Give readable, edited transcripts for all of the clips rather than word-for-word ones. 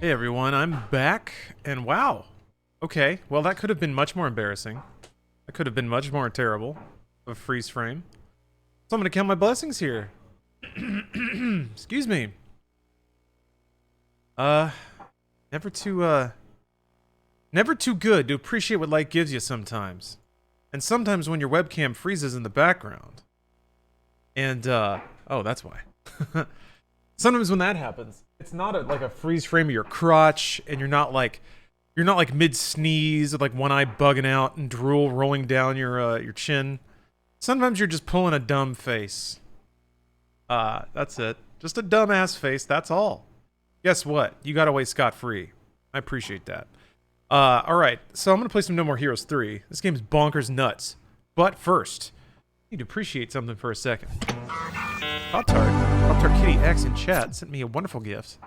Hey everyone, I'm back, and wow. Okay, well that could have been much more embarrassing. That could have been much more terrible of a freeze frame. So I'm gonna count my blessings here. Excuse me. Uh, never too, never too good to appreciate what light gives you sometimes. And sometimes when your webcam freezes in the background. And, oh, that's why. Sometimes when that happens, it's not like a freeze frame of your crotch, and you're not like mid sneeze with like one eye bugging out and drool rolling down your chin. Sometimes you're just pulling a dumb face. That's it. Just a dumbass face. That's all. Guess what? You got away scot-free. I appreciate that. All right. So I'm gonna play some No More Heroes 3. This game's bonkers nuts. But first, I need to appreciate something for a second. Pop-Tart Kitty X in chat sent me a wonderful gift.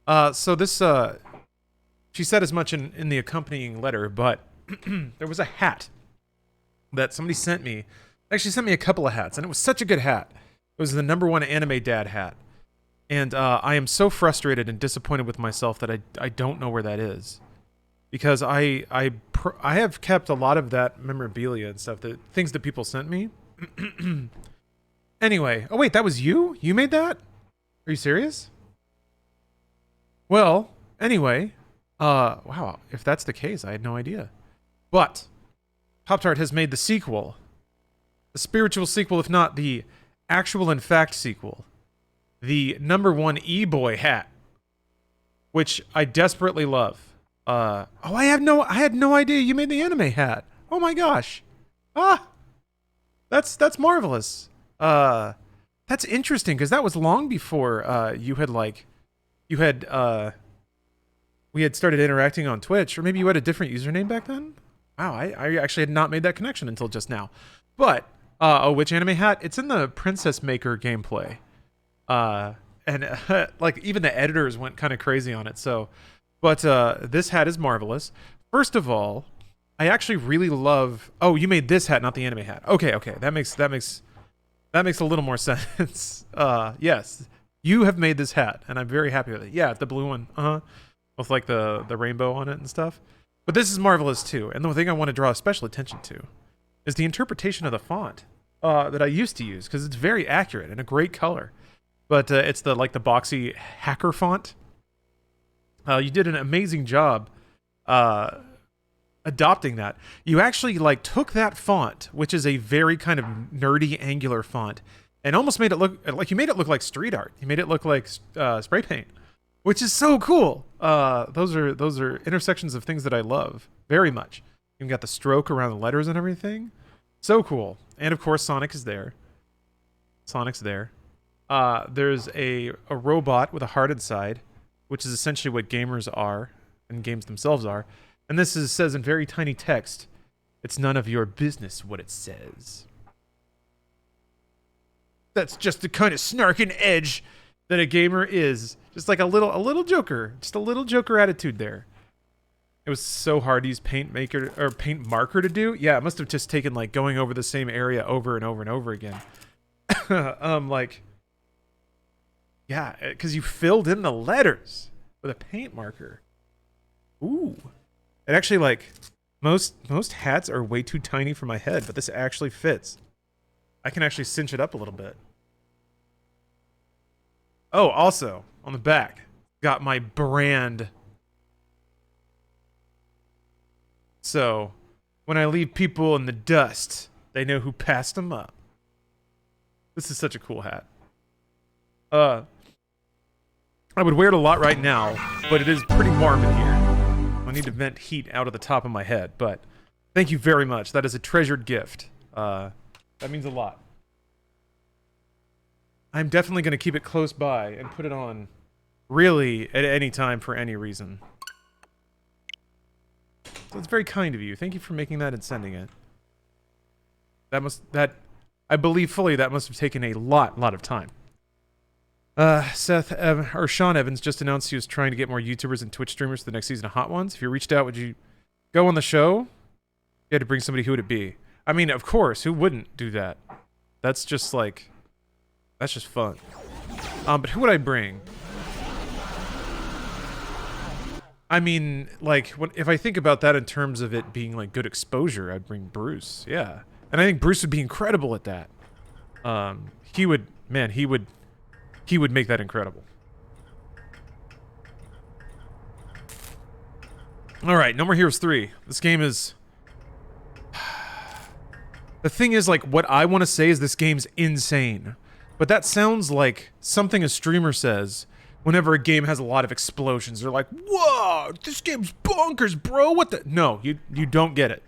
So this, she said as much in the accompanying letter, but there was a hat that somebody sent me. Actually sent me a couple of hats, and it was such a good hat. It was the #1 anime dad hat. And I am so frustrated and disappointed with myself that I don't know where that is. Because I have kept a lot of that memorabilia and stuff, the things that people sent me. Anyway, oh wait, that was you? You made that? Are you serious? Well, anyway, wow, if that's the case, I had no idea. But Pop-Tart has made the sequel. The spiritual sequel, if not the actual in fact sequel. The #1 E-Boi hat. Which I desperately love. Oh, I had no idea you made the anime hat. Oh my gosh. Ah! That's marvelous. That's interesting, because that was long before we had started interacting on Twitch, or maybe you had a different username back then? Wow, I actually had not made that connection until just now. But, oh, which anime hat? It's in the Princess Maker gameplay. And like, even the editors went kind of crazy on it, so. But, this hat is marvelous. First of all, I actually really love... Oh, you made this hat, not the anime hat. Okay, that makes a little more sense. Yes, you have made this hat, and I'm very happy with it. Yeah, the blue one, with like the rainbow on it and stuff. But this is marvelous too. And the thing I want to draw special attention to is the interpretation of the font that I used to use, because it's very accurate and a great color. But it's the boxy hacker font. You did an amazing job adopting that. You actually took that font, which is a very kind of nerdy angular font, and almost made it look like street art. You made it look like spray paint, which is so cool. Those are intersections of things that I love very much. You got the stroke around the letters and everything. So cool. And of course Sonic is there. Sonic's there. There's a robot with a heart inside, which is essentially what gamers are and games themselves are. And this says in very tiny text, "It's none of your business what it says." That's just the kind of snark and edge that a gamer is. Just like a little joker. Just a little joker attitude there. It was so hard to use paint marker to do. Yeah, it must have just taken going over the same area over and over and over again. Yeah, because you filled in the letters with a paint marker. Ooh. It actually, most hats are way too tiny for my head, but this actually fits. I can actually cinch it up a little bit. Oh, also, on the back, got my brand. So, when I leave people in the dust, they know who passed them up. This is such a cool hat. I would wear it a lot right now, but it is pretty warm in here. I need to vent heat out of the top of my head, but thank you very much. That is a treasured gift. That means a lot. I'm definitely going to keep it close by and put it on really at any time for any reason. So it's very kind of you. Thank you for making that and sending it. I believe fully that must have taken a lot of time. Sean Evans just announced he was trying to get more YouTubers and Twitch streamers for the next season of Hot Ones. If you reached out, would you go on the show? You had to bring somebody. Who would it be? I mean, of course, who wouldn't do that? That's just fun. But who would I bring? I mean, like, if I think about that in terms of it being, like, good exposure, I'd bring Bruce, yeah. And I think Bruce would be incredible at that. He would make that incredible. Alright, No More Heroes 3. This game is... The thing is, like, what I want to say is this game's insane. But that sounds like something a streamer says whenever a game has a lot of explosions. They're like, whoa, this game's bonkers, bro, what the... No, you don't get it.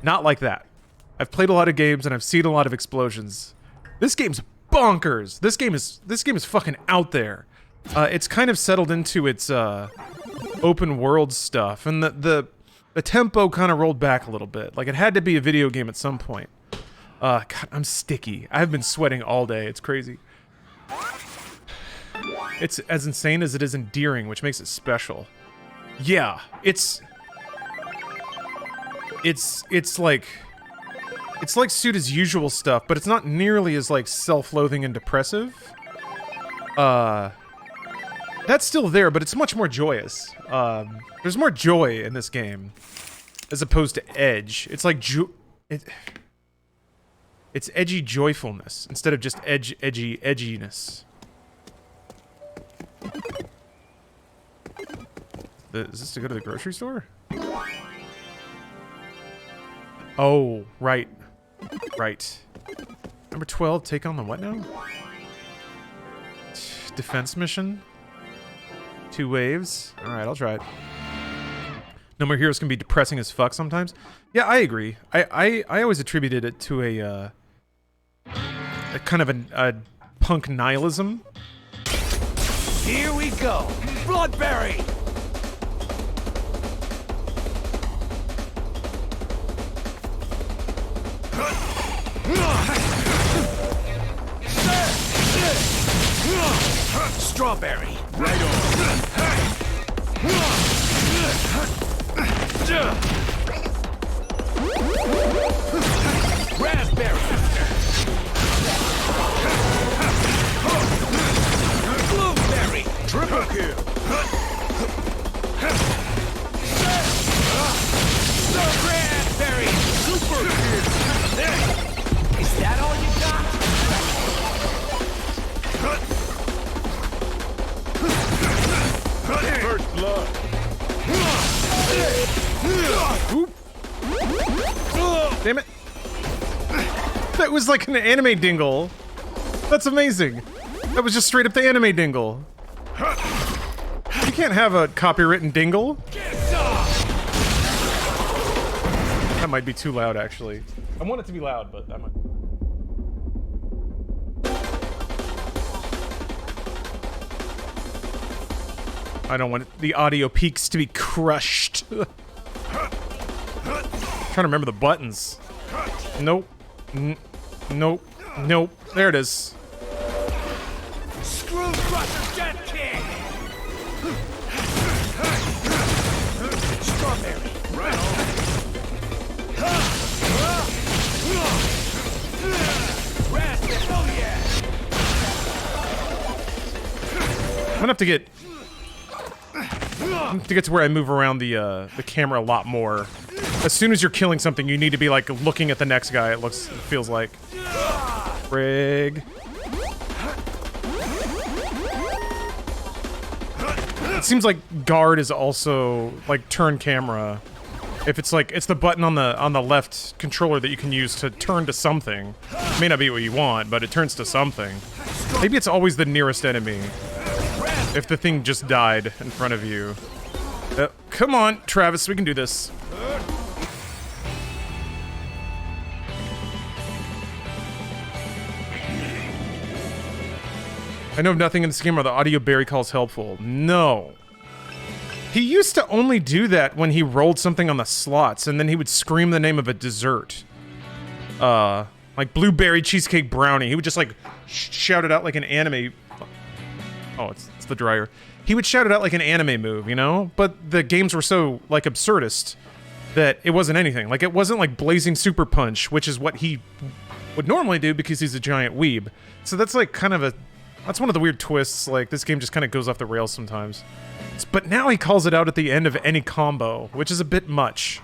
Not like that. I've played a lot of games and I've seen a lot of explosions. This game's bonkers. This game is fucking out there. It's kind of settled into its open world stuff, and the tempo kind of rolled back a little bit. Like, it had to be a video game at some point. God, I'm sticky. I've been sweating all day. It's crazy. It's as insane as it is endearing, which makes it special. Yeah, it's like Suda's usual stuff, but it's not nearly as, like, self-loathing and depressive. That's still there, but it's much more joyous. There's more joy in this game as opposed to edge. It's like it's edgy joyfulness instead of just edginess. Is this to go to the grocery store? Oh, right. Right. Number 12, take on the what now? Defense mission? 2 waves? Alright, I'll try it. No More Heroes can be depressing as fuck sometimes. Yeah, I agree. I always attributed it to a kind of a punk nihilism. Here we go! Bloodberry! Strawberry! Right on! Raspberry! Blueberry! Triple kill! Raspberry! Super kill! Is that all you got? First blood! Oop. Damn it. That was like an anime dingle. That's amazing. That was just straight up the anime dingle. You can't have a copywritten dingle. That might be too loud, actually. I want it to be loud, but that might... I don't want the audio peaks to be crushed. Trying to remember the buttons. Nope. Nope. Nope. There it is. Screw crusher jet kick! Strawberry. Right on. Raspberry. Oh yeah. I'm gonna have to get to where I move around the camera a lot more. As soon as you're killing something, you need to be like looking at the next guy. It feels like. Frig. It seems like guard is also like turn camera. If it's like it's the button on the left controller that you can use to turn to something. It may not be what you want, but it turns to something. Maybe it's always the nearest enemy. If the thing just died in front of you. Come on, Travis, we can do this. I know of nothing in this game where the audio Barry calls helpful. No. He used to only do that when he rolled something on the slots, and then he would scream the name of a dessert. Like blueberry cheesecake brownie. He would just like shout it out like an anime. Oh, it's the dryer. He would shout it out like an anime move, you know? But the games were so, like, absurdist that it wasn't anything. Like, it wasn't like Blazing Super Punch, which is what he would normally do because he's a giant weeb. So that's, like, kind of a... That's one of the weird twists. Like, this game just kind of goes off the rails sometimes. But now he calls it out at the end of any combo, which is a bit much.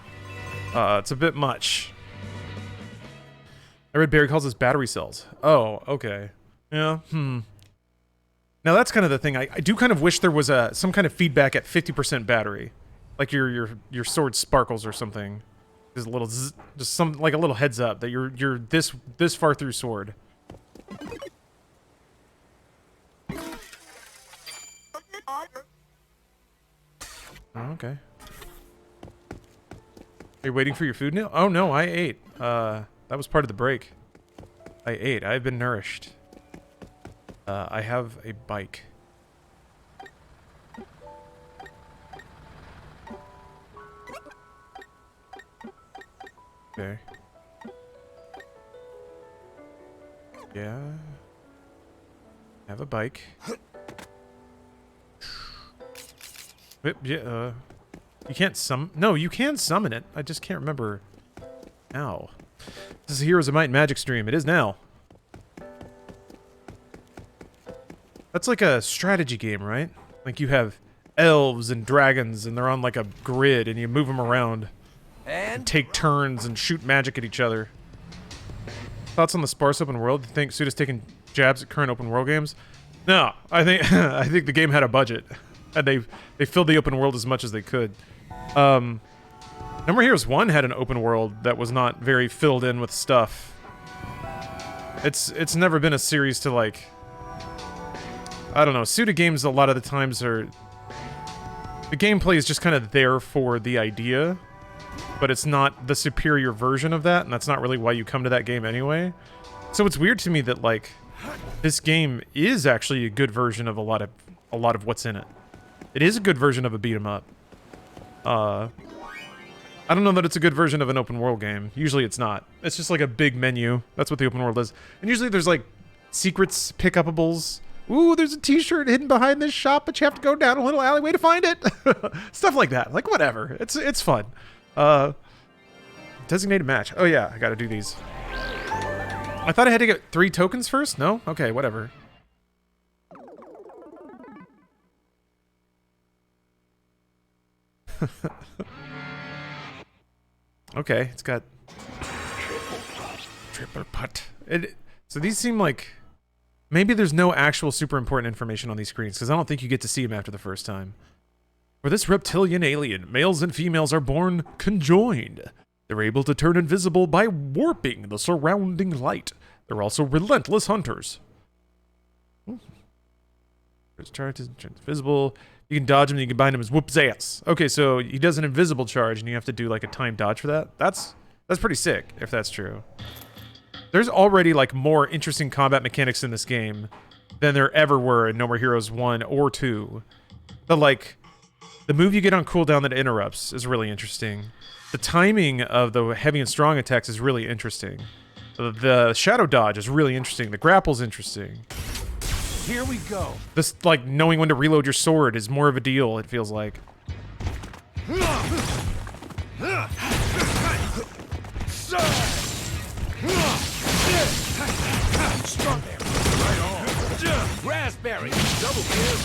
It's a bit much. I read Barry calls this battery cells. Oh, okay. Yeah, Now that's kind of the thing. I do kind of wish there was some kind of feedback at 50% battery. Like your sword sparkles or something. There's a little zzz, just some like a little heads up that you're this far through sword. Oh, okay. Are you waiting for your food now? Oh no, I ate. That was part of the break. I ate. I've been nourished. I have a bike. Okay. Yeah. Have a bike. Yeah, you can't no, you can summon it. I just can't remember how. This is Heroes of Might and Magic stream. It is now. That's like a strategy game, right? Like you have elves and dragons and they're on like a grid and you move them around and take turns and shoot magic at each other. Thoughts on the sparse open world? Do you think Suda's taking jabs at current open world games? No, I think I think the game had a budget. And they filled the open world as much as they could. No More Heroes 1 had an open world that was not very filled in with stuff. It's never been a series to like... I don't know, Suda games a lot of the times are... The gameplay is just kind of there for the idea, but it's not the superior version of that, and that's not really why you come to that game anyway. So it's weird to me that, like, this game is actually a good version of a lot of what's in it. It is a good version of a beat-em-up. I don't know that it's a good version of an open world game. Usually it's not. It's just like a big menu. That's what the open world is. And usually there's like secrets, pick-upables. Ooh, there's a t-shirt hidden behind this shop, but you have to go down a little alleyway to find it. Stuff like that. Like, whatever. It's fun. Designated match. Oh yeah, I gotta do these. I thought I had to get 3 tokens first? No? Okay, whatever. Okay, it's got triple putt. So these seem like maybe there's no actual super important information on these screens because I don't think you get to see them after the first time. For this reptilian alien, males and females are born conjoined. They're able to turn invisible by warping the surrounding light. They're also relentless hunters. First charge is invisible. You can dodge him and you can bind him as whoop's ass. Okay, so he does an invisible charge and you have to do like a timed dodge for that. That's pretty sick, if that's true. There's already like more interesting combat mechanics in this game than there ever were in No More Heroes 1 or 2. The move you get on cooldown that interrupts is really interesting. The timing of the heavy and strong attacks is really interesting. The shadow dodge is really interesting. The grapple's interesting. Here we go. This, like, knowing when to reload your sword is more of a deal, it feels like. Strawberry. Right on. Raspberry. Double kill.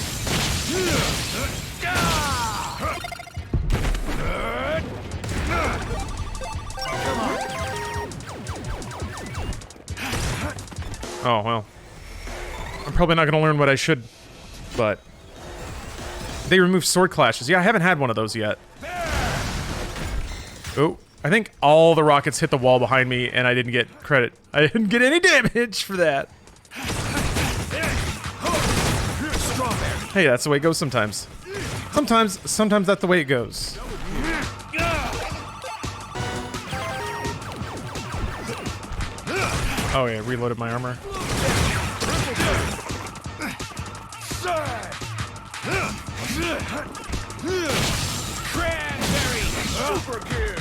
Oh, well. I'm probably not going to learn what I should, but... They removed sword clashes. Yeah, I haven't had one of those yet. Oh, I think all the rockets hit the wall behind me, and I didn't get credit. I didn't get any damage for that. Hey, that's the way it goes sometimes. Sometimes that's the way it goes. Oh yeah, reloaded my armor. Cranberry. Super kill.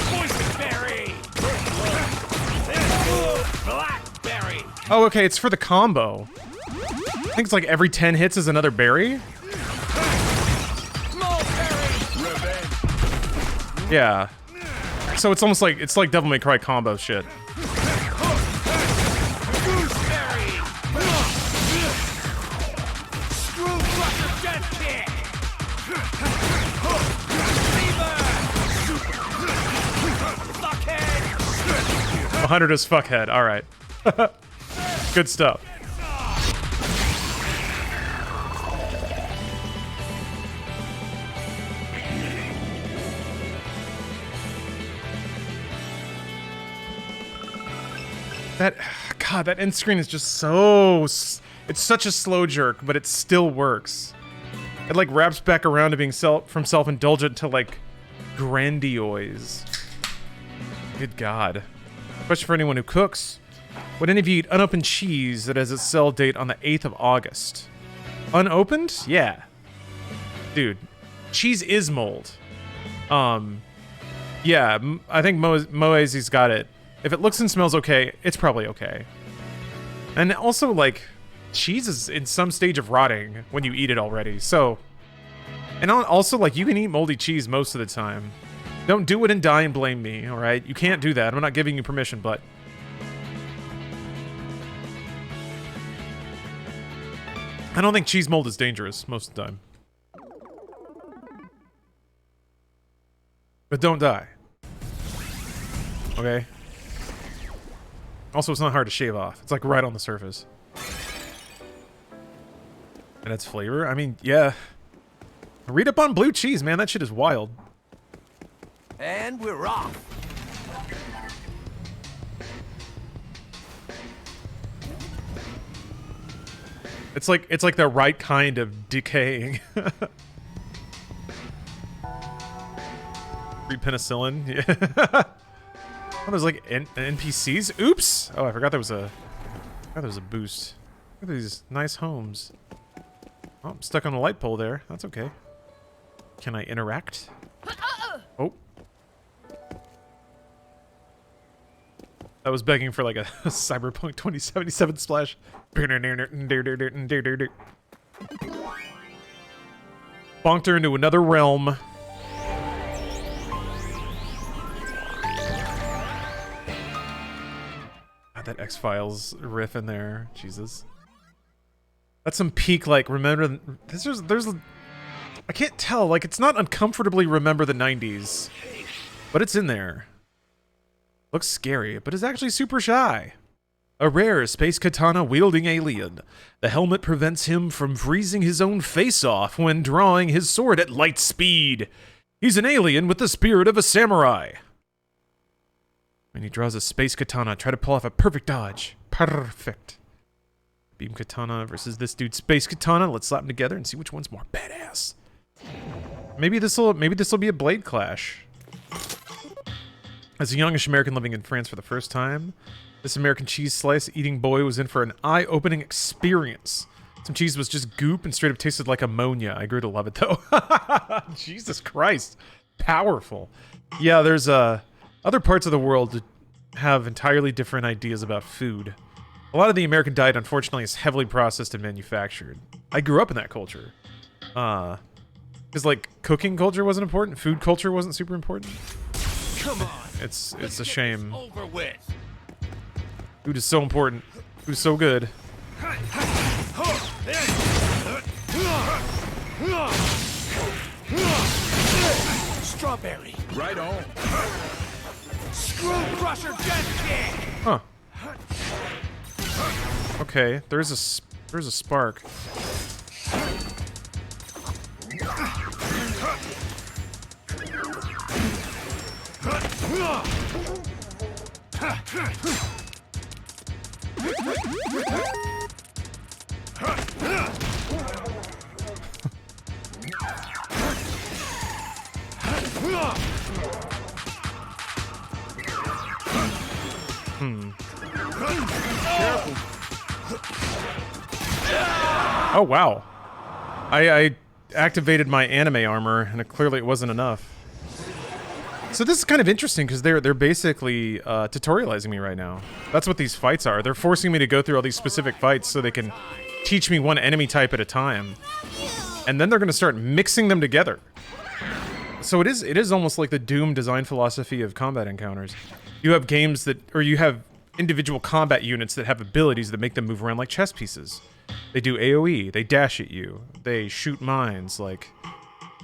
Boysenberry. Blackberry. Oh, okay, it's for the combo. I think it's like every 10 hits is another berry. Mulberry. Revenge. Yeah. So it's almost like, it's like Devil May Cry combo shit. 100 as fuckhead. All right. Good stuff. That end screen is just so... It's such a slow jerk, but it still works. It, like, wraps back around to being from self-indulgent to, like, grandiose. Good God. Question for anyone who cooks. Would any of you eat unopened cheese that has its sell date on the 8th of August? Unopened? Yeah. Dude, cheese is mold. Yeah, I think Moezi's got it. If it looks and smells okay, it's probably okay. And also, like, cheese is in some stage of rotting when you eat it already, so... And also, like, you can eat moldy cheese most of the time. Don't do it and die and blame me, alright? You can't do that. I'm not giving you permission, but... I don't think cheese mold is dangerous most of the time. But don't die. Okay? Also, it's not hard to shave off. It's like right on the surface. And its flavor? I mean, yeah. Read up on blue cheese, man. That shit is wild. And we're off. It's like the right kind of decaying. Free penicillin. Yeah. Oh, there's like NPCs. Oops. Oh, I forgot there was a boost. Look at these nice homes. Oh, I'm stuck on a light pole there. That's okay. Can I interact? Oh. That was begging for like a Cyberpunk 2077 splash. Bonked her into another realm. God, that X-Files riff in there. Jesus. That's some peak, like, remember... There's... I can't tell. Like, it's not uncomfortably remember the 90s. But it's in there. Looks scary, but is actually super shy. A rare space katana wielding alien. The helmet prevents him from freezing his own face off when drawing his sword at light speed. He's an alien with the spirit of a samurai. When he draws a space katana, try to pull off a perfect dodge. Perfect. Beam katana versus this dude's space katana. Let's slap them together and see which one's more badass. Maybe this'll be a blade clash. As a youngish American living in France for the first time, this American cheese slice eating boy was in for an eye-opening experience. Some cheese was just goop and straight up tasted like ammonia. I grew to love it though. Jesus Christ. Powerful. Yeah, there's other parts of the world that have entirely different ideas about food. A lot of the American diet, unfortunately, is heavily processed and manufactured. I grew up in that culture. Because, like, cooking culture wasn't important, food culture wasn't super important. Come on. It's a shame. Over with. Food is so important. Food is so good. Strawberry. Right on. Screw crusher jet kick. Huh. Okay, there's a spark. Oh wow. I activated my anime armor and clearly it wasn't enough. So this is kind of interesting because they're basically tutorializing me right now. That's what these fights are. They're forcing me to go through all these specific fights so they can teach me one enemy type at a time. And then they're going to start mixing them together. So it is almost like the Doom design philosophy of combat encounters. You have games that, or you have individual combat units that have abilities that make them move around like chess pieces. They do AoE, they dash at you, they shoot mines, like,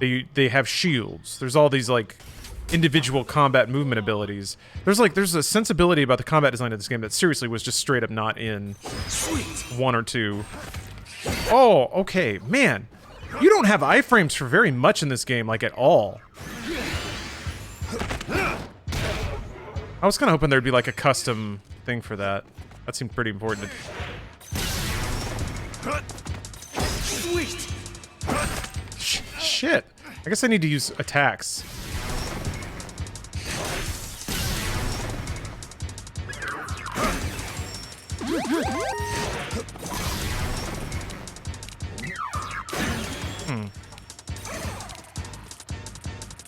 they have shields. There's all these, like, individual combat movement abilities. There's a sensibility about the combat design of this game that seriously was just straight up not in 1 or 2. Oh, okay, man. You don't have iframes for very much in this game, like at all. I was kind of hoping there'd be like a custom thing for that. That seemed pretty important. Sweet. Shit. I guess I need to use attacks.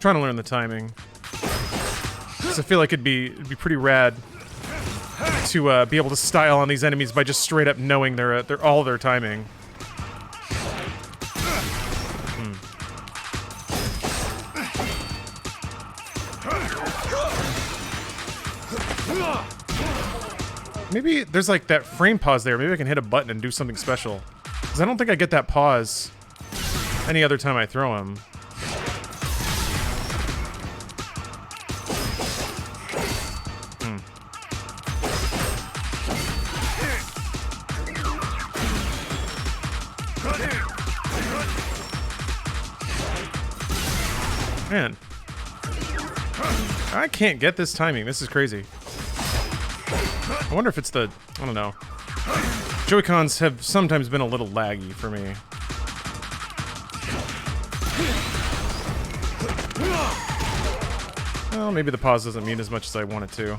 Trying to learn the timing. Because I feel like it'd be pretty rad to be able to style on these enemies by just straight up knowing all their timing. Maybe there's like that frame pause there. Maybe I can hit a button and do something special. Because I don't think I get that pause any other time I throw him. Man. I can't get this timing. This is crazy. I wonder if it's the... I don't know. Joy-Cons have sometimes been a little laggy for me. Well, maybe the pause doesn't mean as much as I want it to.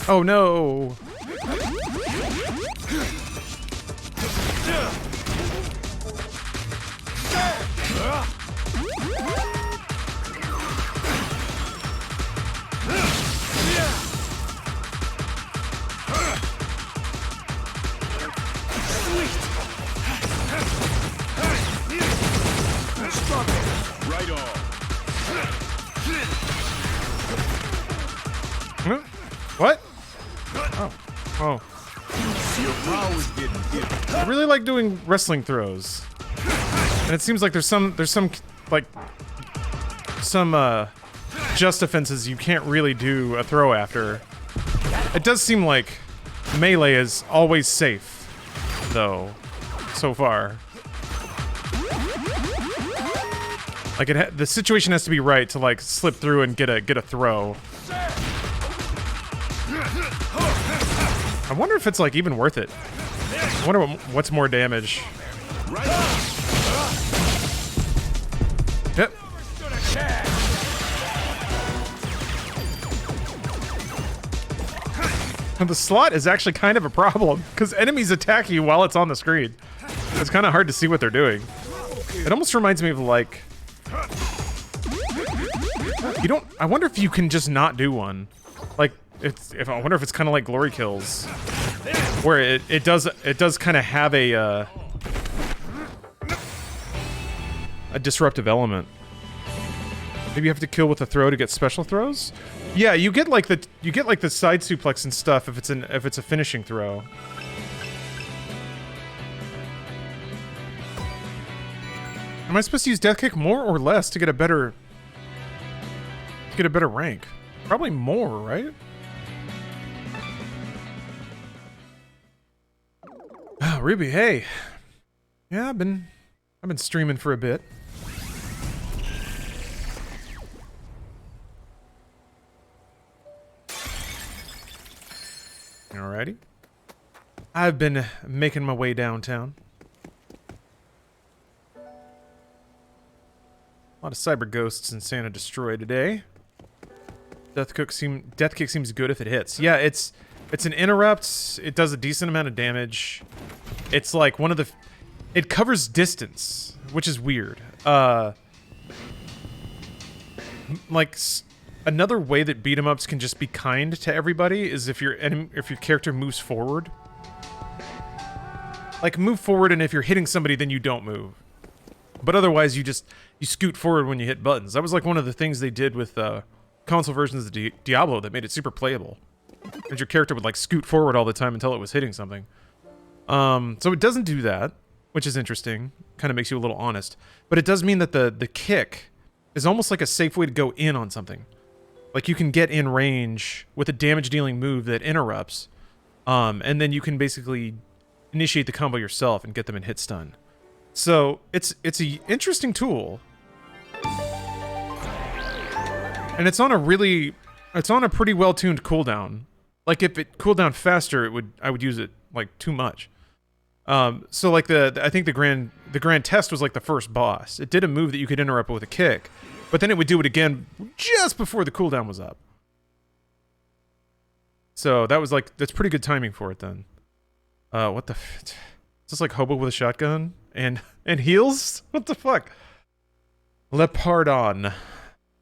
Oh no! Right on. What? Oh. I really like doing wrestling throws. And it seems like there's some just offenses you can't really do a throw after. It does seem like melee is always safe, though, so far. Like the situation has to be right to like slip through and get a throw. I wonder if it's like even worth it. I wonder what's more damage. Yep. The slot is actually kind of a problem because enemies attack you while it's on the screen. It's kind of hard to see what they're doing. It almost reminds me of like... I wonder if you can just not do one. Like, I wonder if it's kind of like glory kills, where it does kind of have a disruptive element. Maybe you have to kill with a throw to get special throws. Yeah, you get like the side suplex and stuff if it's a finishing throw. Am I supposed to use death kick more or less to get a better rank? Probably more, right? Ruby, hey. Yeah, I've been streaming for a bit. Alrighty. I've been making my way downtown. A lot of cyber ghosts in Santa Destroy today. Death kick seems good if it hits. Yeah, it's an interrupt. It does a decent amount of damage. It's like one of the... It covers distance, which is weird. Like, another way that beat 'em ups can just be kind to everybody is if your character moves forward. Like, move forward, and if you're hitting somebody, then you don't move. But otherwise, you you scoot forward when you hit buttons. That was like one of the things they did with console versions of Diablo that made it super playable. And your character would like scoot forward all the time until it was hitting something. So it doesn't do that, which is interesting. Kind of makes you a little honest. But it does mean that the kick is almost like a safe way to go in on something. Like you can get in range with a damage-dealing move that interrupts, and then you can basically initiate the combo yourself and get them in hit stun. So it's an interesting tool, and it's on a pretty well-tuned cooldown. Like if it cooled down faster, I would use it like too much. So like I think the grand test was like the first boss. It did a move that you could interrupt with a kick. But then it would do it again just before the cooldown was up. So that's pretty good timing for it then. What the? Is this like Hobo with a shotgun and heals? What the fuck? Lepardon.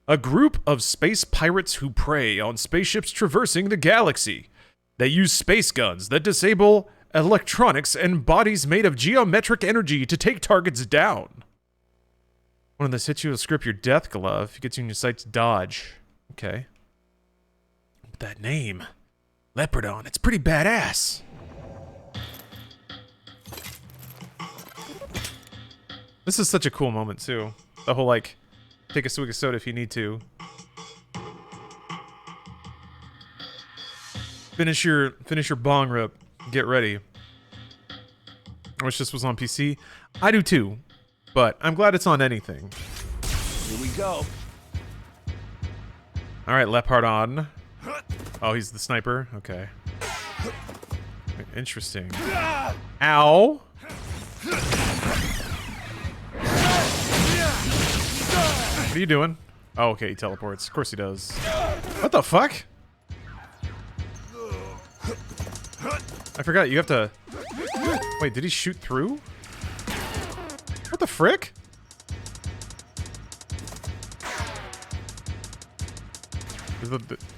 A group of space pirates who prey on spaceships traversing the galaxy. They use space guns that disable electronics and bodies made of geometric energy to take targets down. One of the hits you will script your death glove. It gets you in your sights dodge. Okay. But that name, Lepardon, it's pretty badass. This is such a cool moment too. The whole like, take a swig of soda if you need to. Finish your bong rip. Get ready. I wish this was on PC. I do too. But I'm glad it's on anything. Here we go. All right, Lepardon. Oh, he's the sniper. Okay. Interesting. Ow. What are you doing? Oh, okay, he teleports. Of course he does. What the fuck? I forgot, you have to... Wait, did he shoot through? What the frick?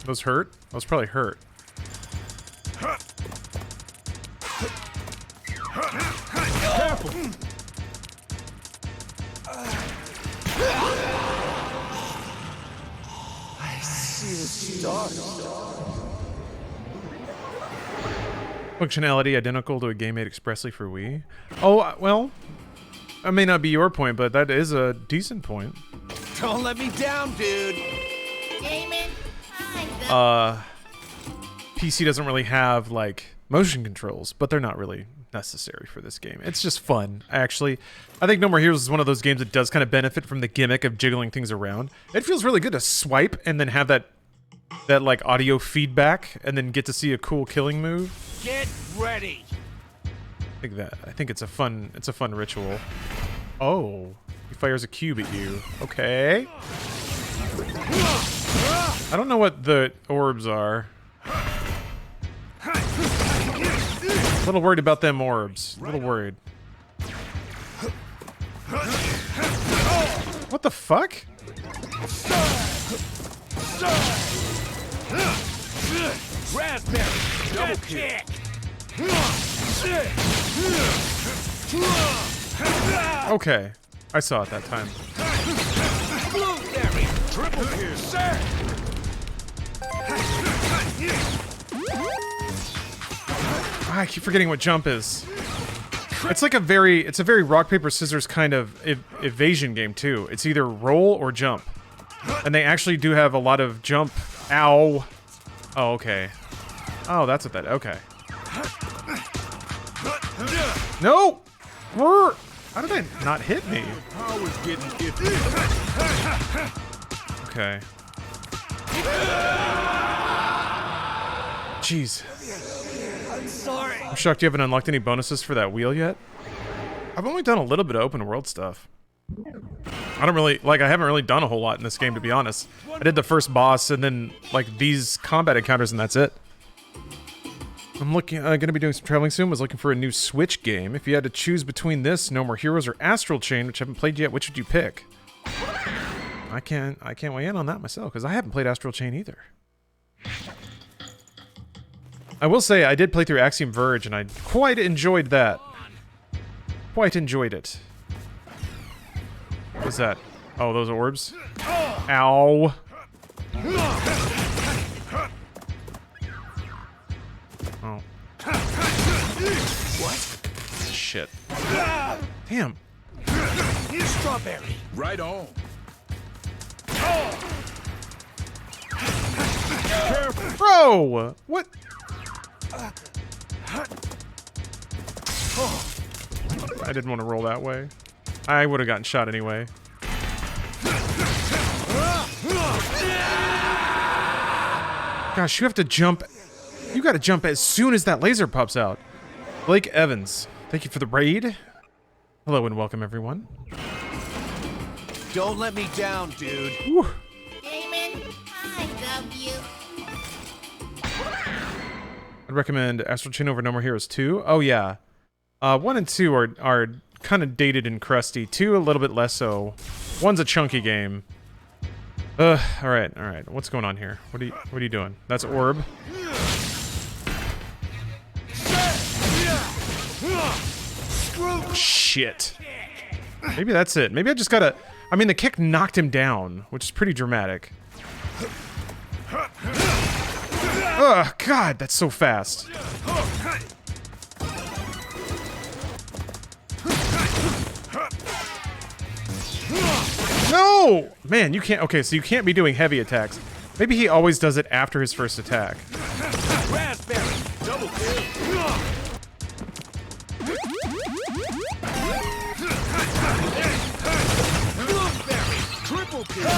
Those hurt? Those probably hurt. Careful. I see the stars. Functionality identical to a game made expressly for Wii. Oh, well, that may not be your point, but that is a decent point. Don't let me down, dude. PC doesn't really have, like, motion controls, but they're not really necessary for this game. It's just fun, actually. I think No More Heroes is one of those games that does kind of benefit from the gimmick of jiggling things around. It feels really good to swipe and then have that like audio feedback and then get to see a cool killing move. Get ready. I think it's a fun ritual. Oh, he fires a cube at you. Okay. I don't know what the orbs are. A little worried about them orbs. A little worried. What the fuck? Raspberry, double kick. Okay, I saw it that time. Blueberry, triple kill, sir. I keep forgetting what jump is. It's like a very rock paper scissors kind of evasion game too. It's either roll or jump, and they actually do have a lot of jump. Ow! Oh, okay. Oh, that's what that. Okay. No! How did that not hit me? Power's getting iffy. Okay. Jeez. I'm sorry. I'm shocked you haven't unlocked any bonuses for that wheel yet. I've only done a little bit of open world stuff. I haven't really done a whole lot in this game, to be honest. I did the first boss and then, like, these combat encounters and that's it. I'm gonna be doing some traveling soon. Was looking for a new Switch game. If you had to choose between this, No More Heroes, or Astral Chain, which I haven't played yet, which would you pick? I can't weigh in on that myself, because I haven't played Astral Chain either. I will say, I did play through Axiom Verge, and I quite enjoyed that. Quite enjoyed it. What's that? Oh, those orbs. Ow. Oh. What? Shit. Damn. Strawberry. Right on. Bro! What? I didn't want to roll that way. I would have gotten shot anyway. Gosh, you have to jump. You gotta jump as soon as that laser pops out. Blake Evans, thank you for the raid. Hello and welcome, everyone. Don't let me down, dude. Whew. Damon, I love you. I'd recommend Astral Chain over No More Heroes 2. Oh, yeah. 1 and 2 are kind of dated and crusty. 2 a little bit less so. 1's a chunky game. Alright. What's going on here? What are you doing? That's orb. Shit. Maybe that's it. Maybe I just gotta... I mean, the kick knocked him down, which is pretty dramatic. Ugh, God, that's so fast. No! Man, you can't... Okay, so you can't be doing heavy attacks. Maybe he always does it after his first attack. Raspberry. Double kill. Blueberry. Triple kill.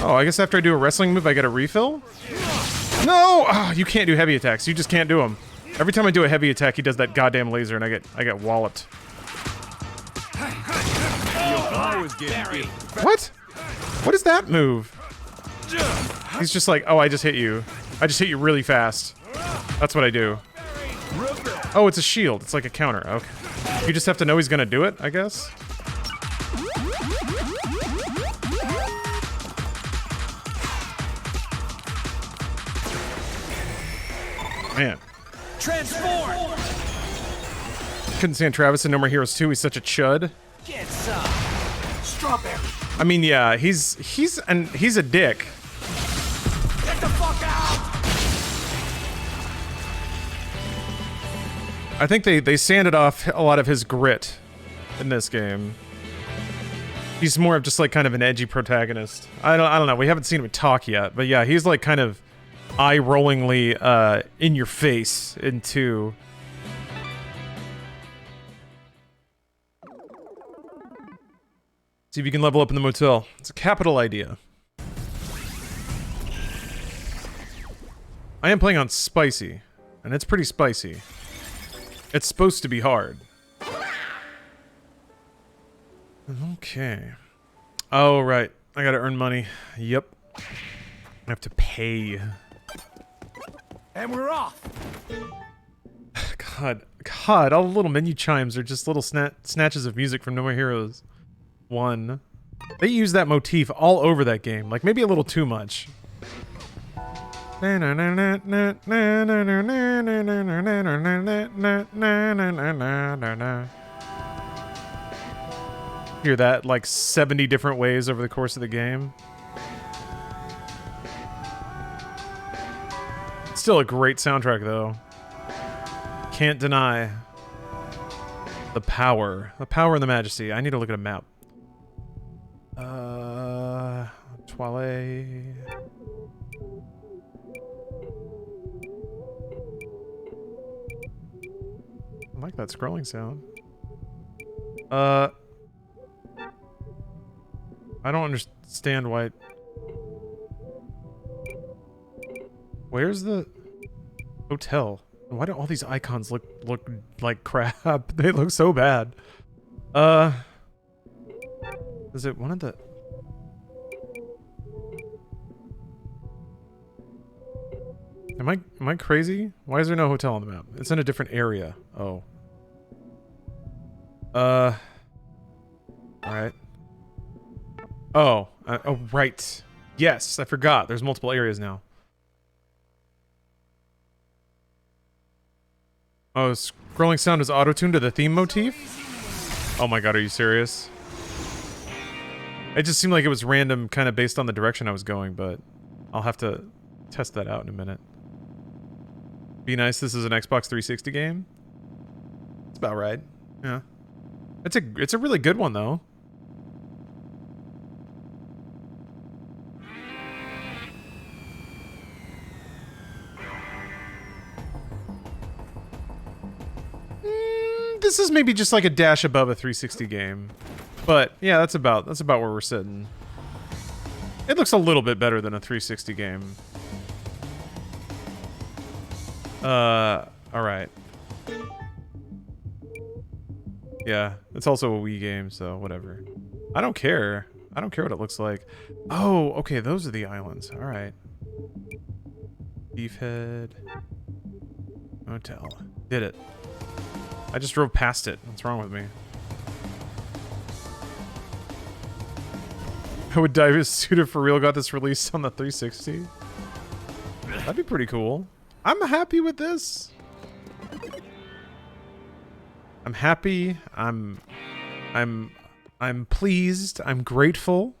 Oh, I guess after I do a wrestling move, I get a refill? No! Oh, you can't do heavy attacks. You just can't do them. Every time I do a heavy attack, he does that goddamn laser, and I get walloped. What? What is that move? He's just like, oh, I just hit you. I just hit you really fast. That's what I do. Oh, it's a shield. It's like a counter. Okay. You just have to know he's gonna do it, I guess. Man. Transform. Couldn't stand Travis in No More Heroes 2. He's such a chud. Get some. Strawberry. I mean, yeah, he's a dick. Get the fuck out. I think they sanded off a lot of his grit in this game. He's more of just like kind of an edgy protagonist. I don't know. We haven't seen him talk yet, but yeah, he's like kind of eye-rollingly in your face in 2. See if you can level up in the motel. It's a capital idea. I am playing on spicy, and it's pretty spicy. It's supposed to be hard. Okay. Oh, right. I gotta earn money. Yep. I have to pay. And we're off. God, all the little menu chimes are just little snatches of music from No More Heroes 1. They use that motif all over that game, like maybe a little too much. Hear that like 70 different ways over the course of the game. Still a great soundtrack though. Can't deny the power and the majesty. I need to look at a map. Toilet. I like that scrolling sound. I don't understand why. Where's the hotel? Why do all these icons look like crap? They look so bad. Is it one of the... Am I crazy? Why is there no hotel on the map? It's in a different area. Oh. Alright. Oh. Oh, right. Yes, I forgot. There's multiple areas now. Oh, scrolling sound is auto-tuned to the theme motif? Oh my god, are you serious? It just seemed like it was random, kind of based on the direction I was going, but I'll have to test that out in a minute. Be nice, this is an Xbox 360 game? It's about right. Yeah. It's a really good one, though. This is maybe just like a dash above a 360 game. But yeah, that's about where we're sitting. It looks a little bit better than a 360 game. Alright. Yeah, it's also a Wii game, so whatever. I don't care. I don't care what it looks like. Oh, okay, those are the islands. Alright. Beefhead. Hotel. Did it. I just drove past it. What's wrong with me? I would dive as soon if For Real got this released on the 360. That'd be pretty cool. I'm happy with this. I'm happy. I'm pleased. I'm grateful.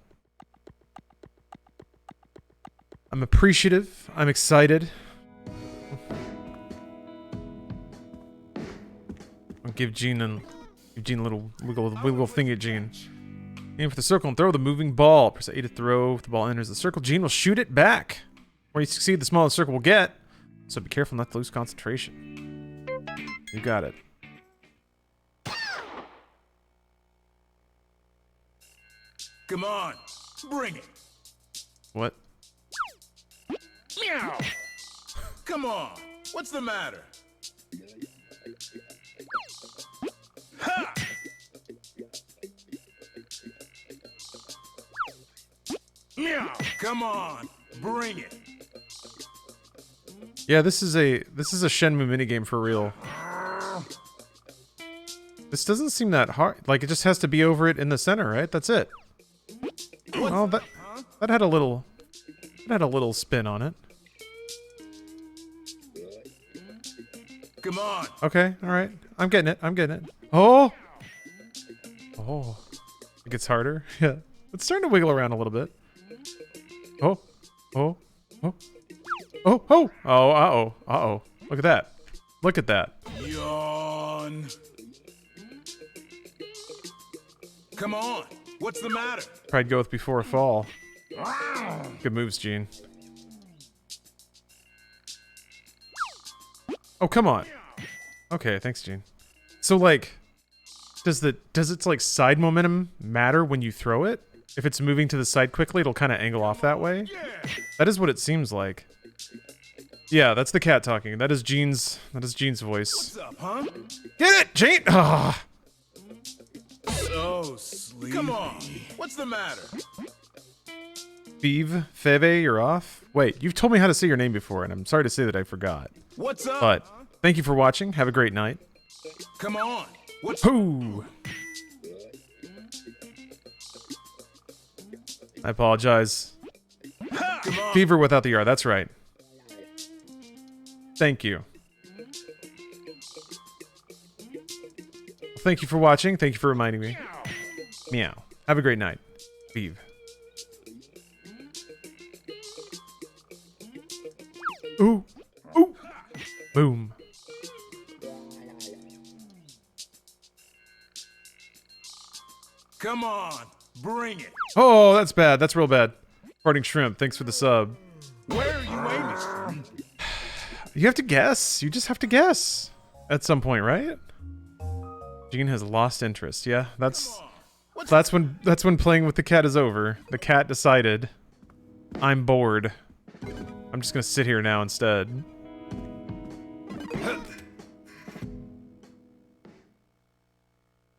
I'm appreciative. I'm excited. I'll give Gene a little wiggle thing at Gene. Aim for the circle and throw the moving ball. Press A to throw. If the ball enters the circle, Gene will shoot it back. The more you succeed, the smaller the circle will get. So be careful not to lose concentration. You got it. Come on, bring it. What? Meow. Come on, what's the matter? Ha! Meow. Come on, bring it. Yeah, this is a Shenmue minigame for real. This doesn't seem that hard. Like, it just has to be over it in the center, right? That's it. Well, that had a little spin on it. Come on. Okay, all right. I'm getting it. I'm getting it. Oh. Oh. It gets harder. Yeah. It's starting to wiggle around a little bit. Oh. Oh. Oh. Oh. Oh. Oh. Uh-oh. Uh-oh. Look at that. Look at that. Yawn. Come on. What's the matter? Pride goeth before a fall. Good moves, Gene. Oh, come on. Okay, thanks, Gene. So, like, does its like side momentum matter when you throw it? If it's moving to the side quickly, it'll kind of angle off that way. That is what it seems like. Yeah, that's the cat talking. That is Gene's voice. What's up, huh? Get it, Gene! Ah. So sleepy. Come on. What's the matter? Feve, you're off? Wait, you've told me how to say your name before, and I'm sorry to say that I forgot. What's up? But thank you for watching. Have a great night. Come on. What's Pooh! I apologize. Come on. Fever without the R, that's right. Thank you. Thank you for watching. Thank you for reminding me. Meow. Have a great night. Vive. Ooh. Ooh. Boom. Come on. Bring it. Oh, that's bad. That's real bad. Farting Shrimp, thanks for the sub. Where are you aiming? You have to guess. You just have to guess. At some point, right? Gene has lost interest. Yeah, that's when playing with the cat is over. The cat decided, I'm bored. I'm just gonna sit here now instead.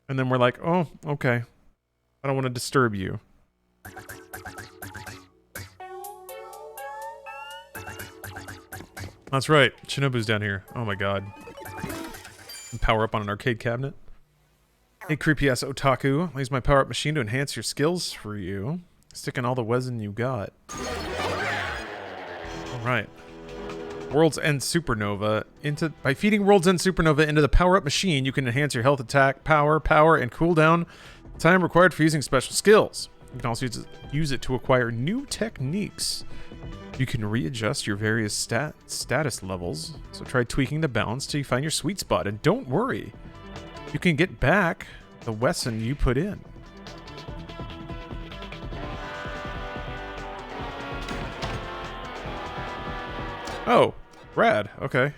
And then we're like, oh, okay. I don't want to disturb you. That's right. Shinobu's down here. Oh my god. And power up on an arcade cabinet. Hey, creepy ass otaku. I'll use my power up machine to enhance your skills for you. Stick in all the resin you got. Alright. World's End Supernova by feeding World's End Supernova into the power-up machine, you can enhance your health, attack, power, and cooldown time required for using special skills. You can also use it to acquire new techniques. You can readjust your various status levels, so try tweaking the balance till you find your sweet spot. And don't worry, you can get back the Wesson you put in. Oh, rad. Okay.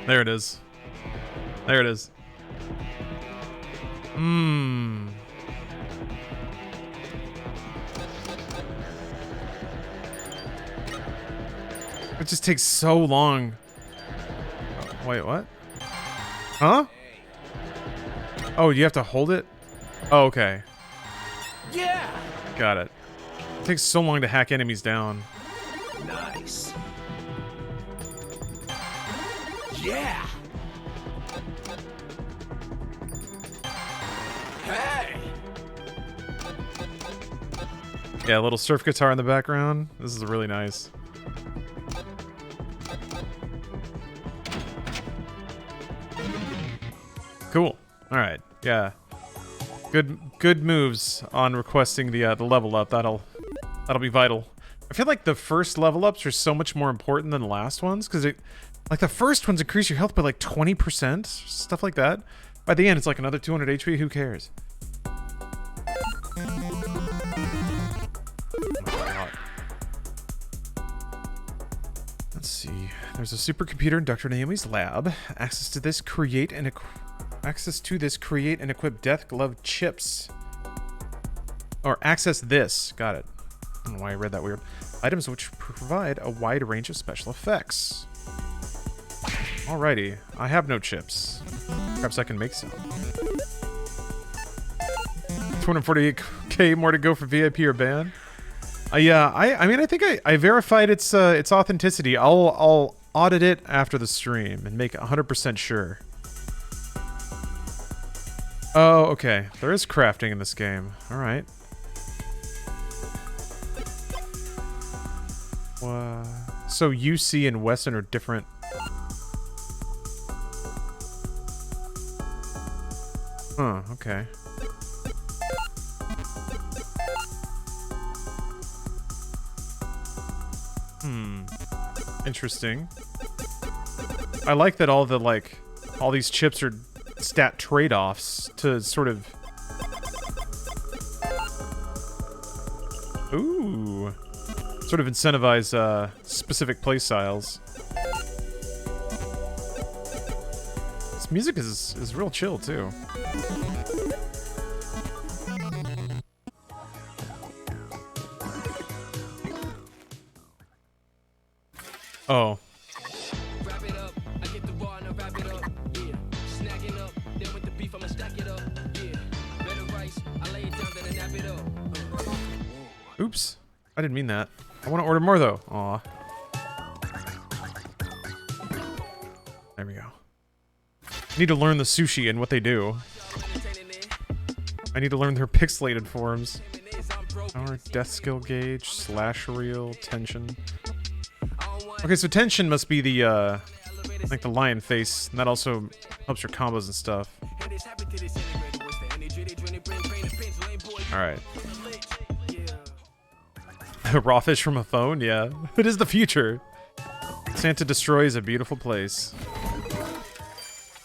There it is. There it is. Mmm. It just takes so long. Oh, wait, what? Huh? Oh, you have to hold it? Oh, okay. Yeah. Got it. It takes so long to hack enemies down. Nice. Yeah. Hey. Yeah, a little surf guitar in the background. This is really nice. Cool. All right. Yeah. Good moves on requesting the level up. That'll be vital. I feel like the first level ups are so much more important than the last ones because like the first ones increase your health by like 20%, stuff like that. By the end, it's like another 200 HP. Who cares? Let's see. There's a supercomputer in Dr. Naomi's lab. Access to this create and equip Death Glove chips. Or access this. Got it. I don't know why I read that weird. Items which provide a wide range of special effects. Alrighty. I have no chips. Perhaps I can make some. 248k more to go for VIP or ban. Yeah, I mean, I think I verified its authenticity. I'll audit it after the stream and make 100% sure. Oh, okay. There is crafting in this game. All right. So UC and Wesson are different. Huh, okay. Interesting. I like that all these chips are stat trade-offs to sort of... Ooh. Sort of incentivize specific play styles. This music is real chill too. Oh. Wrap it up, I get the raw and I wrap it up, yeah. Snack it up, then with the beef I'ma stack it up, yeah. Better rice, I lay it down, then I nap it up. Oops. I didn't mean that. I want to order more though. Aw. There we go. Need to learn the sushi and what they do. I need to learn their pixelated forms. Power, death skill gauge, slash reel, tension. Okay, so tension must be the, like the lion face, and that also helps your combos and stuff. Alright. Raw fish from a phone? Yeah. It is the future. Santa destroys a beautiful place.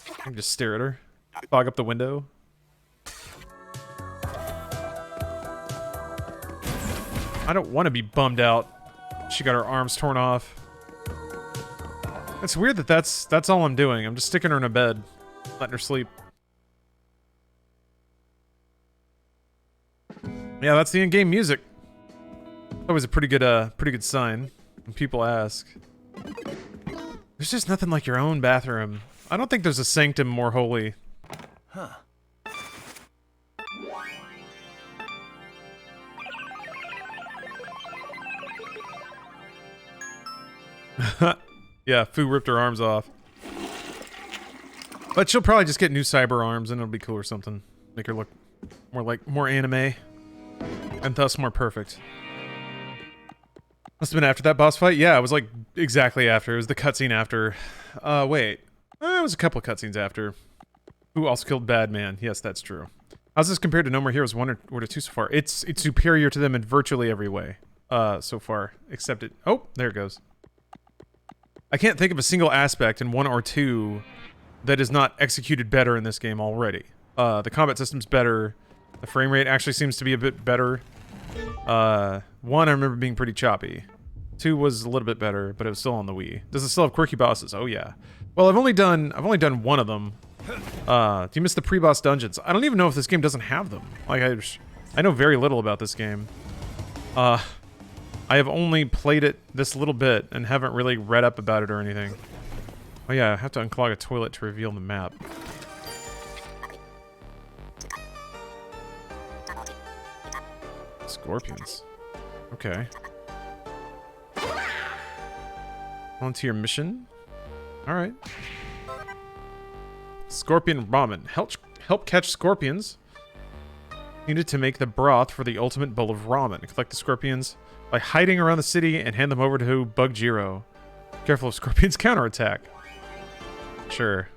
I can just stare at her. Fog up the window. I don't want to be bummed out. She got her arms torn off. It's weird that that's all I'm doing. I'm just sticking her in a bed, letting her sleep. Yeah, that's the in-game music. Always a pretty good sign when people ask. There's just nothing like your own bathroom. I don't think there's a sanctum more holy. Huh. Yeah, Fu ripped her arms off. But she'll probably just get new cyber arms and it'll be cool or something. Make her look more anime. And thus more perfect. Must have been after that boss fight? Yeah, it was like exactly after. It was the cutscene after. Wait. It was a couple of cutscenes after. Who also killed Bad Man? Yes, that's true. How's this compared to No More Heroes 1 or 2 so far? It's superior to them in virtually every way. So far. Except it... Oh, there it goes. I can't think of a single aspect in 1 or 2 that is not executed better in this game already. The combat system's better. The frame rate actually seems to be a bit better. 1 I remember being pretty choppy. 2 was a little bit better, but it was still on the Wii. Does it still have quirky bosses? Oh yeah. Well, I've only done one of them. Do you miss the pre-boss dungeons? I don't even know if this game doesn't have them. Like I know very little about this game. I have only played it this little bit and haven't really read up about it or anything. Oh yeah, I have to unclog a toilet to reveal the map. Scorpions. Okay. Volunteer mission. Alright. Scorpion ramen. Help catch scorpions. Needed to make the broth for the ultimate bowl of ramen. Collect the scorpions by hiding around the city and hand them over to Bug Jiro. Careful of scorpions counterattack. Sure.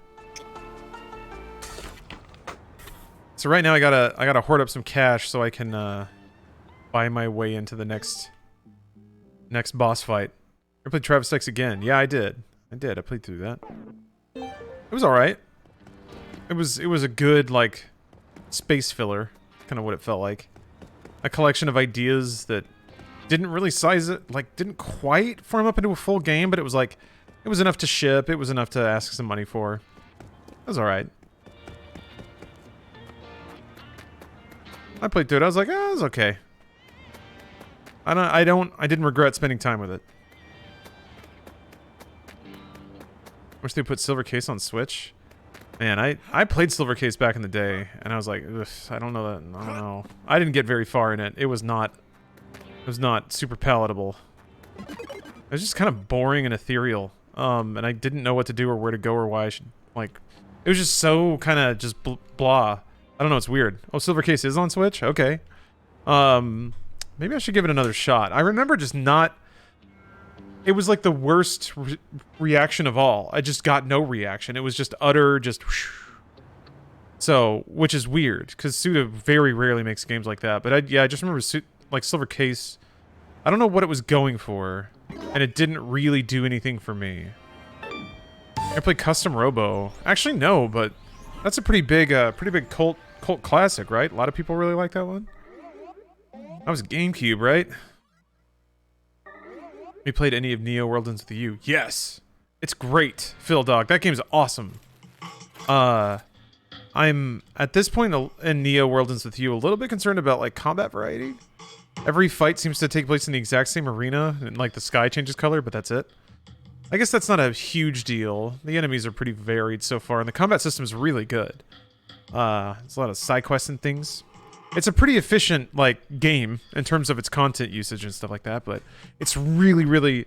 So right now I gotta hoard up some cash so I can buy my way into the next boss fight. I played Travis X again. Yeah, I did. I played through that. It was alright. It was a good, like, space filler. Kind of what it felt like. A collection of ideas that didn't really size it, like, didn't quite form up into a full game, but it was like, it was enough to ship, it was enough to ask some money for. It was alright. I played through it, I was like, oh, it was okay. I didn't regret spending time with it. Wish they put Silver Case on Switch. Man, I played Silver Case back in the day, and I was like, I don't know that. I don't know. I didn't get very far in it. It was not super palatable. It was just kind of boring and ethereal. And I didn't know what to do or where to go or why I should, like, it was just so kind of just blah. I don't know. It's weird. Oh, Silver Case is on Switch? Okay. Maybe I should give it another shot. I remember just not. It was like the worst reaction of all. I just got no reaction. It was just utter, just. So, which is weird because Suda very rarely makes games like that. But I just remember like Silver Case. I don't know what it was going for, and it didn't really do anything for me. I played Custom Robo. Actually, no, but that's a pretty big cult classic, right? A lot of people really like that one. That was GameCube, right? We played any of Neo World Ends With You. Yes! It's great, Phil Dog. That game's awesome. I'm, at this point in Neo World Ends With You, a little bit concerned about, like, combat variety. Every fight seems to take place in the exact same arena, and, like, the sky changes color, but that's it. I guess that's not a huge deal. The enemies are pretty varied so far, and the combat system is really good. There's a lot of side quests and things. It's a pretty efficient, like, game in terms of its content usage and stuff like that, but it's really, really,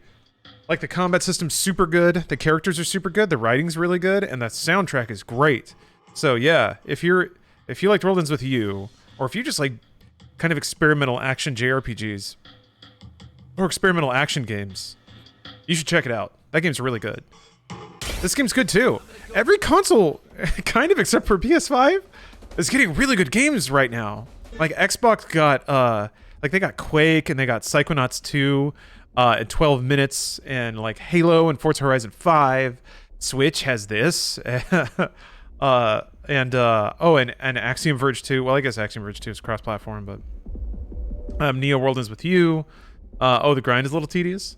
like, the combat system's super good, the characters are super good, the writing's really good, and the soundtrack is great. So, yeah, if you liked World Ends With You, or if you just like kind of experimental action JRPGs, or experimental action games, you should check it out. That game's really good. This game's good, too. Every console, kind of except for PS5, is getting really good games right now. Like, Xbox got, like, they got Quake, and they got Psychonauts 2, in 12 minutes, and, like, Halo and Forza Horizon 5. Switch has this. And Axiom Verge 2. Well, I guess Axiom Verge 2 is cross-platform, but... Neo World Ends With You. The grind is a little tedious.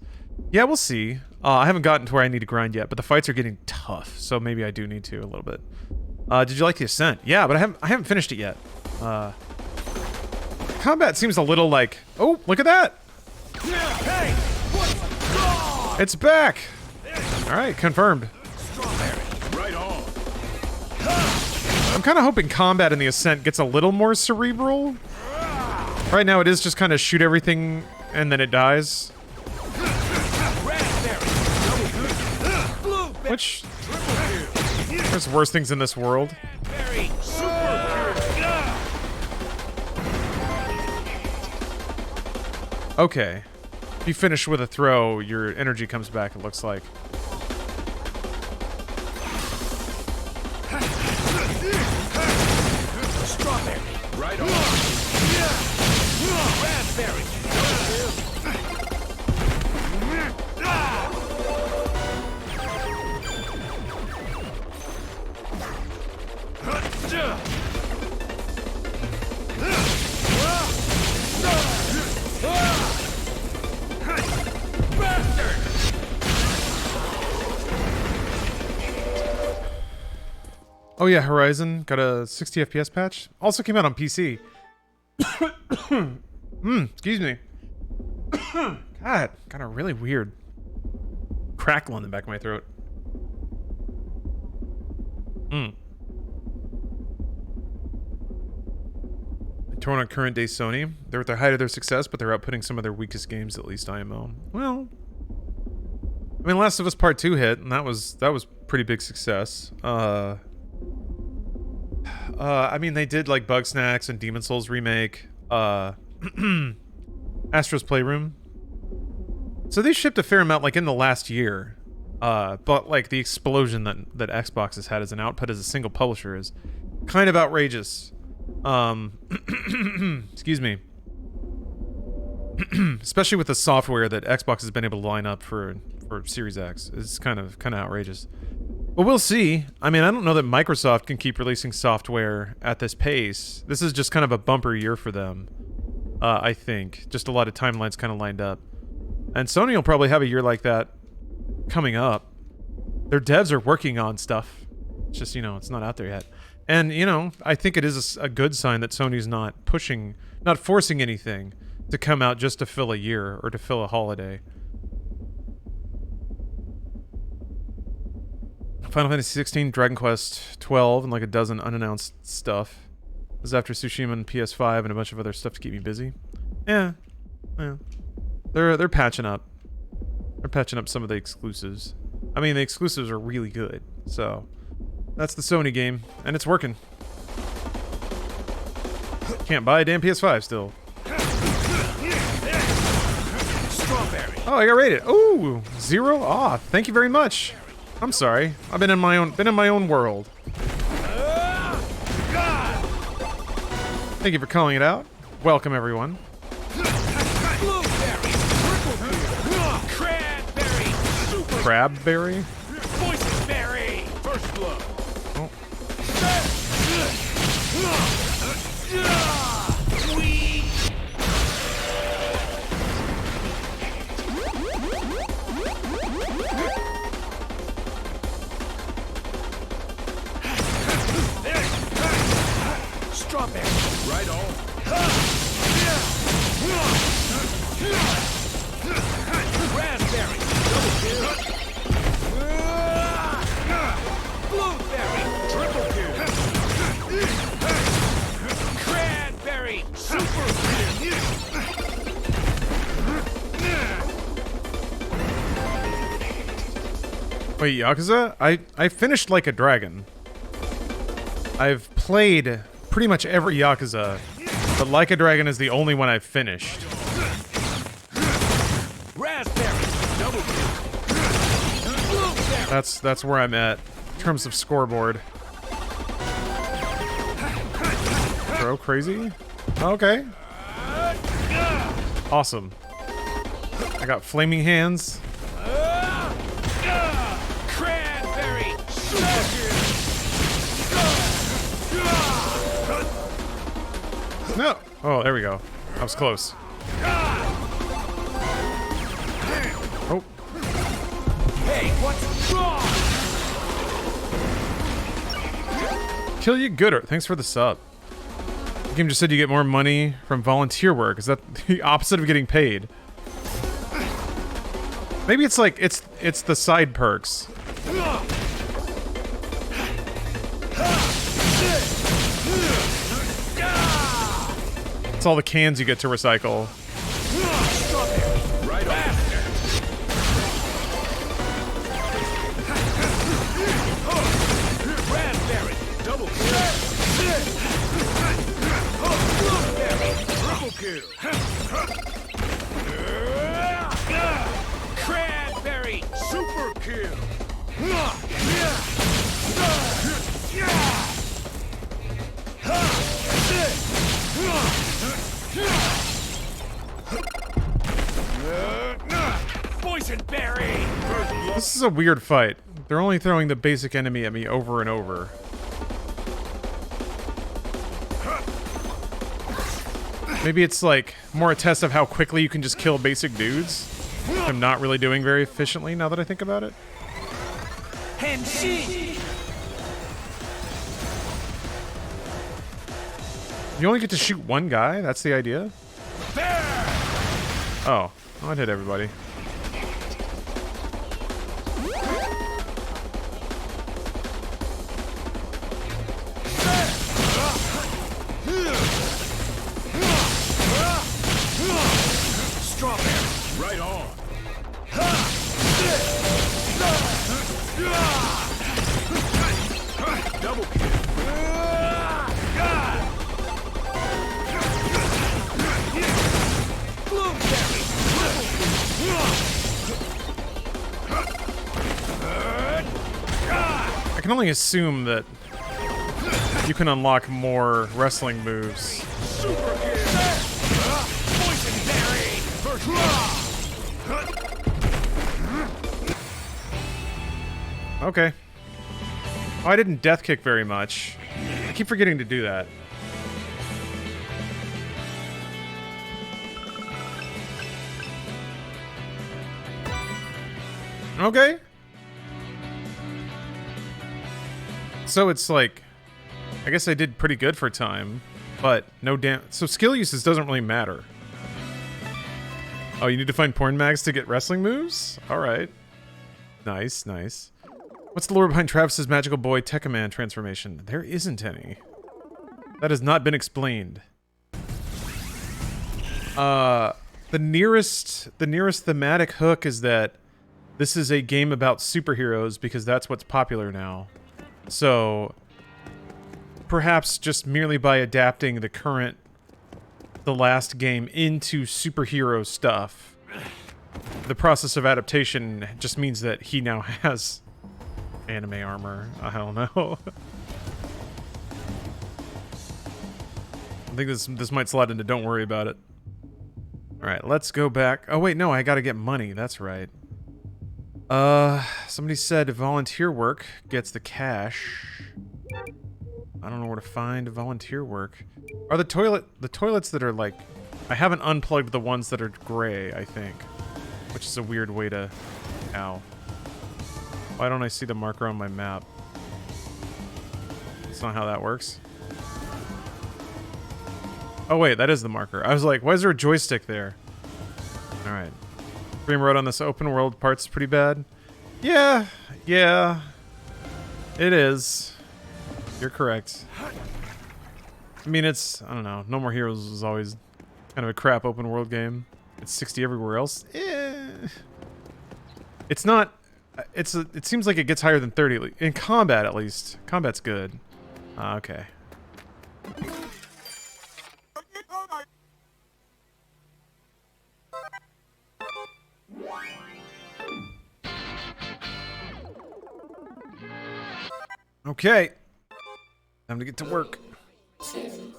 Yeah, we'll see. I haven't gotten to where I need to grind yet, but the fights are getting tough, so maybe I do need to a little bit. Did you like the Ascent? Yeah, but I haven't finished it yet. Combat seems a little like... Oh, look at that! Hey! It's back! Alright, confirmed. Right on. I'm kind of hoping combat in the Ascent gets a little more cerebral. Right now it is just kind of shoot everything and then it dies. Which... There's worse things in this world. Berry. Super. Okay. If you finish with a throw, your energy comes back, it looks like. Strawberry. Right on. Raspberry. Oh yeah, Horizon got a 60 FPS patch. Also came out on PC. Excuse me. God, got a really weird crackle in the back of my throat. Torn on current day Sony. They're at the height of their success, but they're outputting some of their weakest games, at least IMO. Well, I mean, Last of Us Part 2 hit, and that was pretty big success. I mean, they did like Bugsnax and Demon Souls remake, Astro's Playroom. So they shipped a fair amount like in the last year. But like the explosion that Xbox has had as an output as a single publisher is kind of outrageous. Excuse me. Especially with the software that Xbox has been able to line up for Series X. It's kind of outrageous. But we'll see. I mean, I don't know that Microsoft can keep releasing software at this pace. This is just kind of a bumper year for them, I think. Just a lot of timelines kind of lined up. And Sony will probably have a year like that coming up. Their devs are working on stuff. It's just, it's not out there yet. And, I think it is a good sign that Sony's not forcing anything to come out just to fill a year or to fill a holiday. Final Fantasy 16, Dragon Quest 12, and like a dozen unannounced stuff. This is after Tsushima and PS5 and a bunch of other stuff to keep me busy. Yeah. They're patching up. They're patching up some of the exclusives. I mean, the exclusives are really good. So, that's the Sony game, and it's working. Can't buy a damn PS5 still. Strawberry. Oh, I got rated. Ooh, 0? Aw, thank you very much. I'm sorry. I've been in my own world. Thank you for calling it out. Welcome, everyone. Blueberry. Cranberry. Super. Crabberry? Boysenberry. First blood. Oh. Sweet. Strawberry. Right on. Raspberry. Double kill. Blueberry. Triple kill. Cranberry. Super kill. Wait, Yakuza? I finished Like a Dragon. I've played pretty much every Yakuza, but Like a Dragon is the only one I've finished. Raspberry. Double kill. Blueberry. That's where I'm at in terms of scoreboard. Throw crazy? Okay. Awesome. I got flaming hands. Cranberry. Super kill. No. Oh, there we go. I was close. Oh. Hey, what's wrong? Kill you gooder. Thanks for the sub. The game just said you get more money from volunteer work. Is that the opposite of getting paid? Maybe it's like it's the side perks. It's all the cans you get to recycle. Right on. Boysenberry! This is a weird fight. They're only throwing the basic enemy at me over and over. Maybe it's like more a test of how quickly you can just kill basic dudes. I'm not really doing very efficiently now that I think about it. Henshi! You only get to shoot one guy? That's the idea? Oh, well, that hit everybody. Strawberry! Right on! Double kill! I can only assume that you can unlock more wrestling moves. Super kill! Boysenberry! First Okay. Oh, I didn't death kick very much. I keep forgetting to do that. Okay. So it's like, I guess I did pretty good for time, but no so skill uses doesn't really matter. Oh, you need to find porn mags to get wrestling moves? Alright. Nice, nice. What's the lore behind Travis's magical boy Tekkaman transformation? There isn't any. That has not been explained. The nearest thematic hook is that this is a game about superheroes because that's what's popular now. So, perhaps just merely by adapting the last game into superhero stuff, the process of adaptation just means that he now has anime armor. I don't know. I think this might slide into don't worry about it. Alright, let's go back. Oh wait, no, I gotta get money. That's right. Somebody said volunteer work gets the cash. I don't know where to find volunteer work. Are the toilets that are like... I haven't unplugged the ones that are gray, I think. Which is a weird way to... Ow. Why don't I see the marker on my map? That's not how that works. Oh wait, that is the marker. I was like, why is there a joystick there? Alright. Frame rate on this open world part's pretty bad. Yeah, yeah. It is. You're correct. I mean, it's... I don't know. No More Heroes is always kind of a crap open world game. It's 60 everywhere else. It's not... It seems like it gets higher than 30. In combat, at least. Combat's good. Okay. Okay. Time to get to work.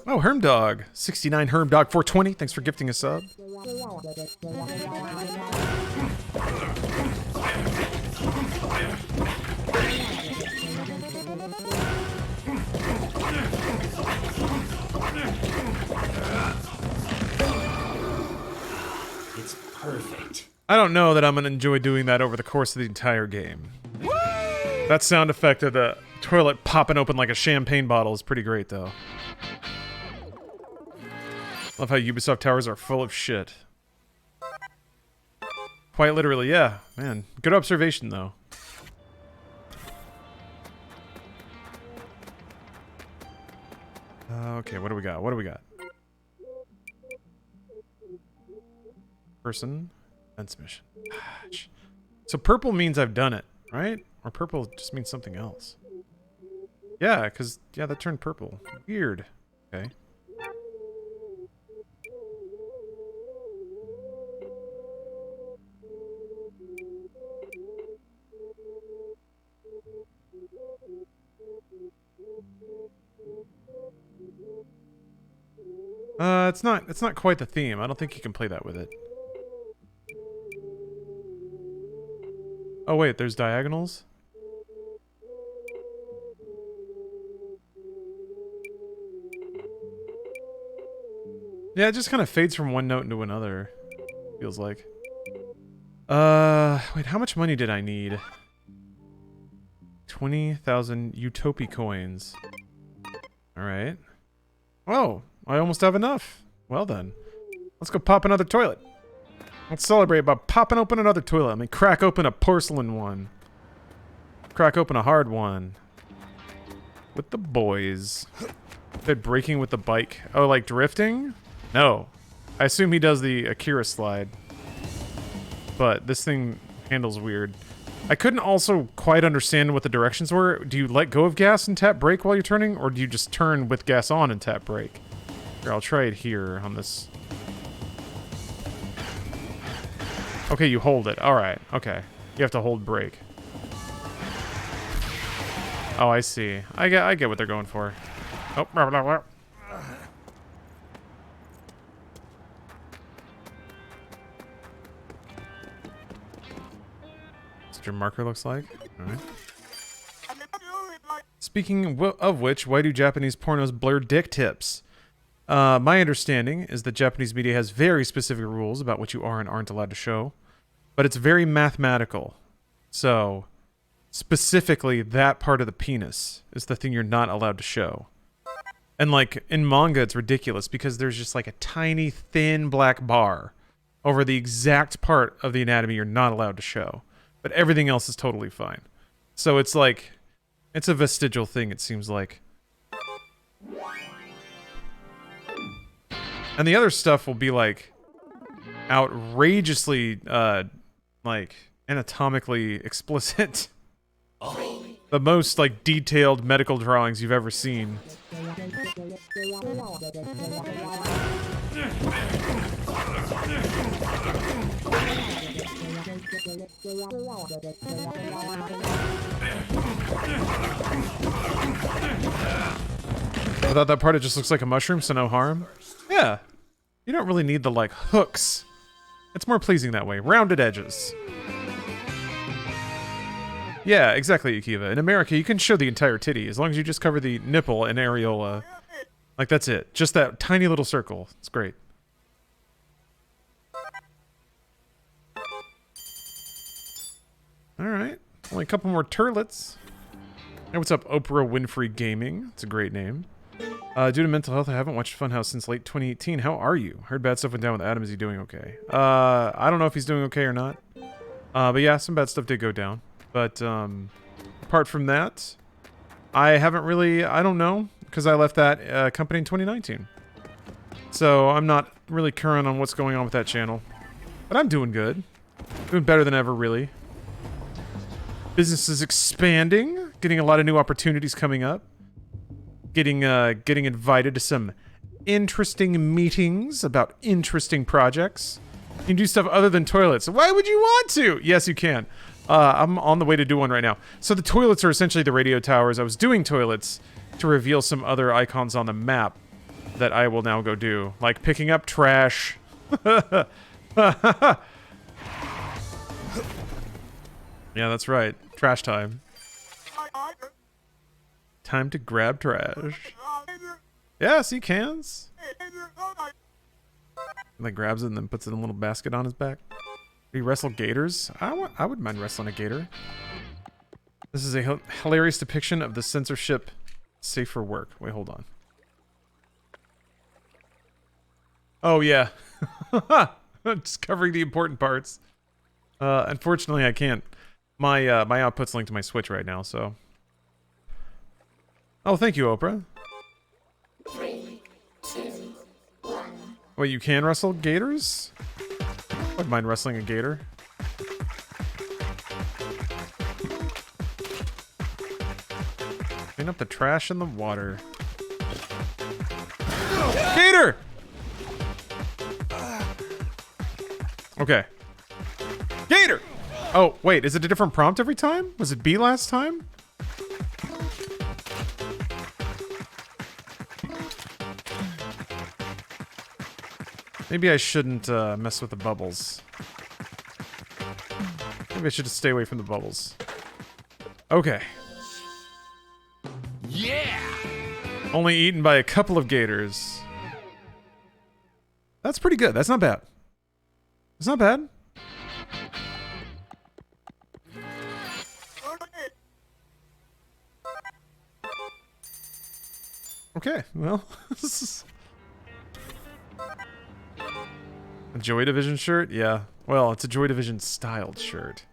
Oh, Hermdog. 69 Hermdog 420. Thanks for gifting a sub. It's perfect. I don't know that I'm gonna enjoy doing that over the course of the entire game. That sound effect of the toilet popping open like a champagne bottle is pretty great, though. Love how Ubisoft towers are full of shit. Quite literally, yeah. Man, good observation, though. Okay, what do we got? What do we got? Person. Fence mission. So purple means I've done it, right? Or purple just means something else. Yeah, because, yeah, that turned purple. Weird. Okay. It's not quite the theme. I don't think you can play that with it. Oh wait, there's diagonals? Yeah, it just kind of fades from one note into another. Feels like. Wait, how much money did I need? 20,000 Utopia coins. Alright. Oh, I almost have enough. Well then. Let's go pop another toilet. Let's celebrate by popping open another toilet. I mean, crack open a porcelain one. Crack open a hard one. With the boys. They're breaking with the bike. Oh, like drifting? No. I assume he does the Akira slide. But this thing handles weird. I couldn't also quite understand what the directions were. Do you let go of gas and tap brake while you're turning? Or do you just turn with gas on and tap brake? Here, I'll try it here on this. Okay, you hold it. Alright, okay. You have to hold brake. Oh, I see. I get what they're going for. Oh, blah, blah, blah. That's what your marker looks like. Alright. Speaking of which, why do Japanese pornos blur dick tips? My understanding is that Japanese media has very specific rules about what you are and aren't allowed to show, but it's very mathematical. So, specifically, that part of the penis is the thing you're not allowed to show. And like, in manga, it's ridiculous because there's just like a tiny, thin black bar over the exact part of the anatomy you're not allowed to show. But everything else is totally fine. So it's like, it's a vestigial thing, it seems like. And the other stuff will be like outrageously, like anatomically explicit. The most like detailed medical drawings you've ever seen. Without that part, it just looks like a mushroom, so no harm. Yeah. You don't really need the, like, hooks. It's more pleasing that way. Rounded edges. Yeah, exactly, Yakuza. In America, you can show the entire titty, as long as you just cover the nipple and areola. Like, that's it. Just that tiny little circle. It's great. Alright. Only a couple more turlets. Hey, what's up, Oprah Winfrey Gaming? It's a great name. Due to mental health, I haven't watched Funhouse since late 2018. How are you? Heard bad stuff went down with Adam. Is he doing okay? I don't know if he's doing okay or not. But yeah, some bad stuff did go down. But, apart from that, I haven't really, I don't know, because I left that company in 2019. So I'm not really current on what's going on with that channel. But I'm doing good. Doing better than ever, really. Business is expanding. Getting a lot of new opportunities coming up. Getting invited to some interesting meetings about interesting projects. You can do stuff other than toilets. Why would you want to? Yes, you can. I'm on the way to do one right now. So the toilets are essentially the radio towers. I was doing toilets to reveal some other icons on the map that I will now go do. Like picking up trash. Yeah, that's right. Trash time. Time to grab trash. Yeah, see cans. And like grabs it and then puts it in a little basket on his back. Do you wrestle gators? I would mind wrestling a gator. This is a hilarious depiction of the censorship safe for work. Wait, hold on. Oh yeah. Just covering the important parts. Unfortunately I can't. My my output's linked to my Switch right now, so. Oh, thank you, Oprah. 3, 2, 1. Wait, you can wrestle gators? I wouldn't mind wrestling a gator. Clean up the trash in the water. Gator! Okay. Gator! Oh, wait, is it a different prompt every time? Was it B last time? Maybe I shouldn't mess with the bubbles. Maybe I should just stay away from the bubbles. Okay. Yeah! Only eaten by a couple of gators. That's pretty good. That's not bad. It's not bad. Okay, well, a Joy Division shirt? Yeah. Well, it's a Joy Division styled shirt.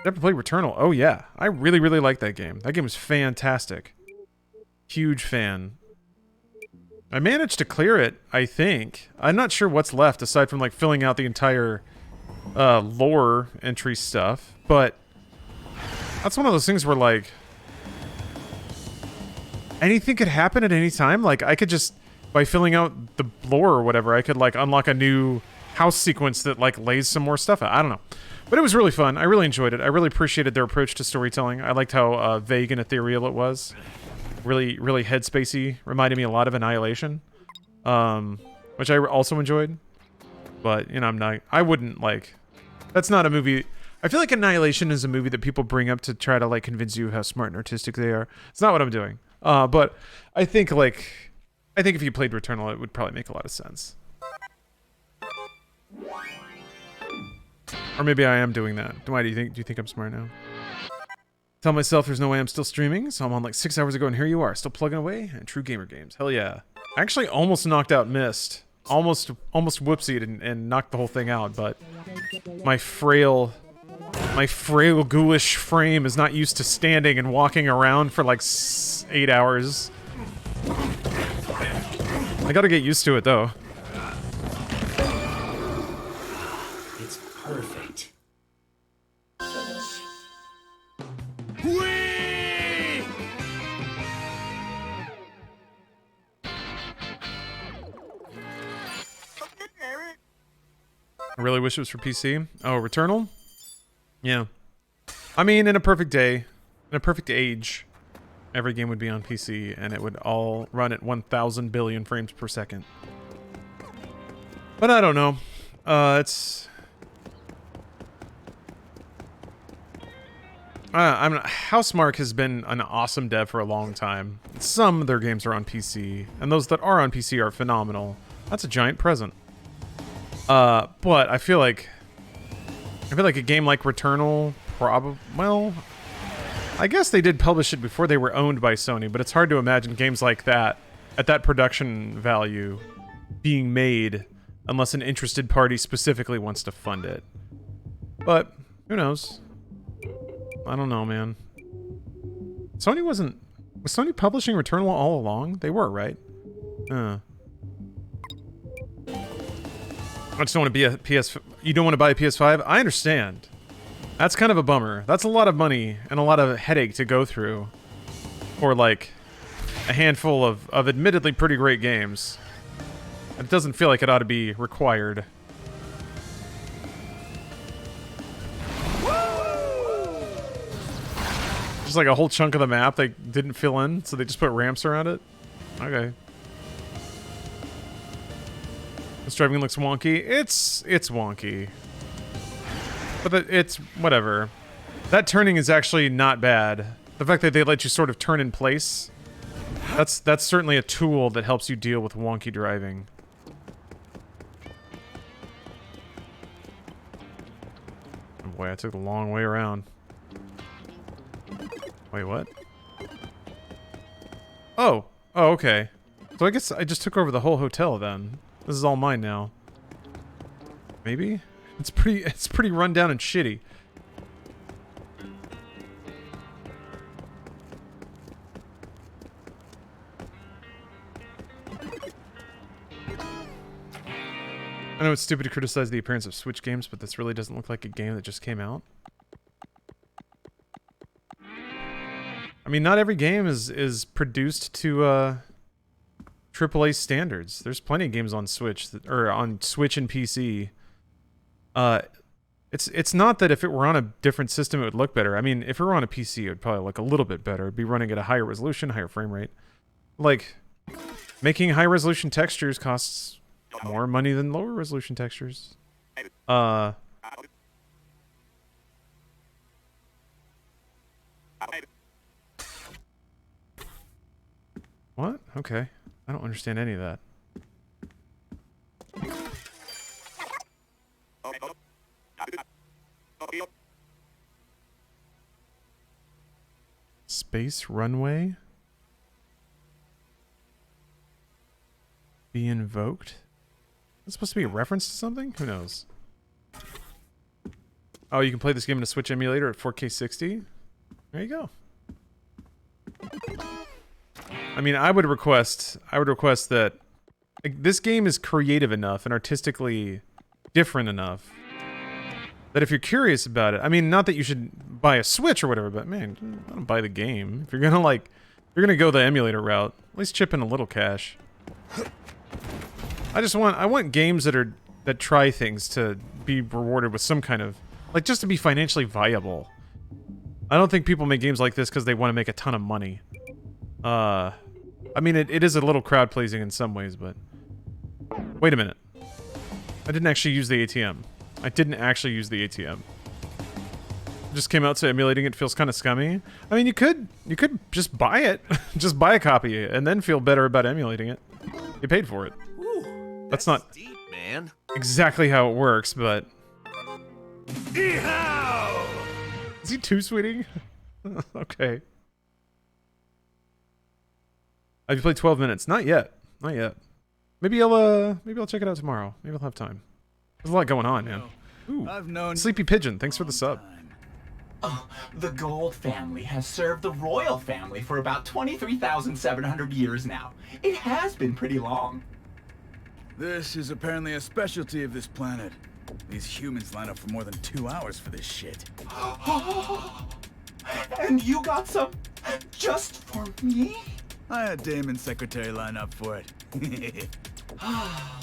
Ever played Returnal? Oh yeah, I really, really like that game. That game was fantastic. Huge fan. I managed to clear it, I think. I'm not sure what's left aside from like filling out the entire lore entry stuff, but that's one of those things where like anything could happen at any time. Like I could just, by filling out the lore or whatever, I could like unlock a new house sequence that like lays some more stuff out. I don't know. But it was really fun. I really enjoyed it. I really appreciated their approach to storytelling. I liked how vague and ethereal it was. Really, really headspacey. Reminded me a lot of Annihilation. Which I also enjoyed. But, you know, I wouldn't like, that's not a movie. I feel like Annihilation is a movie that people bring up to try to like convince you how smart and artistic they are. It's not what I'm doing. But I think if you played Returnal, it would probably make a lot of sense. Or maybe I am doing that. Why do you think I'm smart now? Tell myself there's no way I'm still streaming, so I'm on like 6 hours ago, and here you are, still plugging away. And True Gamer Games, hell yeah! I actually almost knocked out Mist, almost whoopsied and knocked the whole thing out, but my frail ghoulish frame is not used to standing and walking around for like 8 hours. I gotta get used to it though. It's perfect. I really wish it was for PC. Oh, Returnal? Yeah. I mean, in a perfect day, in a perfect age, every game would be on PC and it would all run at 1,000 billion frames per second. But I don't know. Housemarque has been an awesome dev for a long time. Some of their games are on PC, and those that are on PC are phenomenal. That's a giant present. But I feel like a game like Returnal well, I guess they did publish it before they were owned by Sony, but it's hard to imagine games like that at that production value being made unless an interested party specifically wants to fund it. But who knows? I don't know, man. Was Sony publishing Returnal all along? They were, right? I just don't want to be a you don't want to buy a PS5? I understand. That's kind of a bummer. That's a lot of money and a lot of headache to go through for like a handful of admittedly pretty great games. It doesn't feel like it ought to be required. Just like a whole chunk of the map they didn't fill in, so they just put ramps around it? Okay. This driving looks wonky. It's wonky. But it's whatever. That turning is actually not bad. The fact that they let you sort of turn in place, that's certainly a tool that helps you deal with wonky driving. Oh boy, I took a long way around. Wait, what? Oh, okay. So I guess I just took over the whole hotel then. This is all mine now. Maybe? It's pretty run down and shitty. I know it's stupid to criticize the appearance of Switch games, but this really doesn't look like a game that just came out. I mean, not every game is produced to AAA standards. There's plenty of games on Switch or on Switch and PC. It's not that if it were on a different system it would look better. I mean, if it were on a PC, it would probably look a little bit better. It'd be running at a higher resolution, higher frame rate. Like, making high resolution textures costs more money than lower resolution textures. What? Okay. I don't understand any of that. Space runway? Be invoked? Is supposed to be a reference to something? Who knows? Oh, you can play this game in a Switch emulator at 4K 60? There you go. I mean, I would request that like, this game is creative enough and artistically different enough that if you're curious about it, I mean, not that you should buy a Switch or whatever, but man, don't buy the game. If you're gonna like, you're gonna go the emulator route, at least chip in a little cash. I want games that try things to be rewarded with some kind of, like, just to be financially viable. I don't think people make games like this because they want to make a ton of money. I mean, it is a little crowd pleasing in some ways, but wait a minute. I didn't actually use the ATM. I didn't actually use the ATM. Just came out, so emulating it feels kind of scummy. I mean, you could just buy it, just buy a copy, and then feel better about emulating it. You paid for it. Ooh, That's not deep, man. exactly how it works, but. Is he too sweeting? Okay. Have you played 12 minutes? Not yet. Not yet. Maybe I'll check it out tomorrow. Maybe I'll have time. There's a lot going on, man. Ooh. I've known Sleepy Pigeon, thanks for the sub. Oh, the Gold family has served the royal family for about 23,700 years now. It has been pretty long. This is apparently a specialty of this planet. These humans line up for more than 2 hours for this shit. And you got some just for me? I had Damon's secretary line up for it.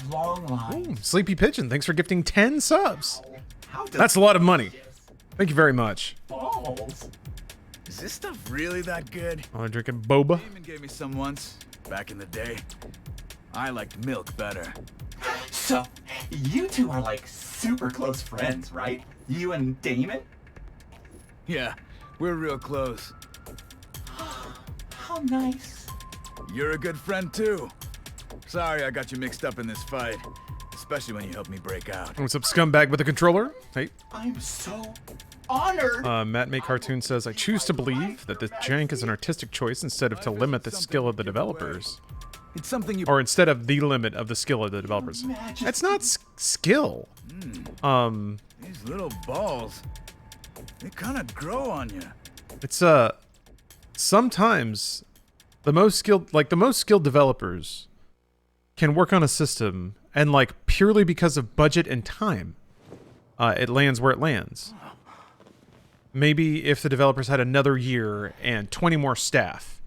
Long line. Ooh, Sleepy Pigeon, thanks for gifting 10 subs. How does That's a lot of money. Thank you very much. balls? Is this stuff really that good? I'm drinking boba. Damon gave me some once, back in the day. I liked milk better. So, you two are like super close friends, right? You and Damon? Yeah, we're real close. How nice. You're a good friend too. Sorry I got you mixed up in this fight, especially when you helped me break out. What's up, scumbag with a controller? Hey. I'm so honored. Matt May Cartoon says, I choose to believe that the jank is an artistic choice instead of to limit the skill of the developers. It's something you... Or instead of the limit of the skill of the developers. It's not skill. These little balls, they kind of grow on you. It's, sometimes the most skilled developers can work on a system and, like, purely because of budget and time, it lands where it lands. Maybe if the developers had another year and 20 more staff,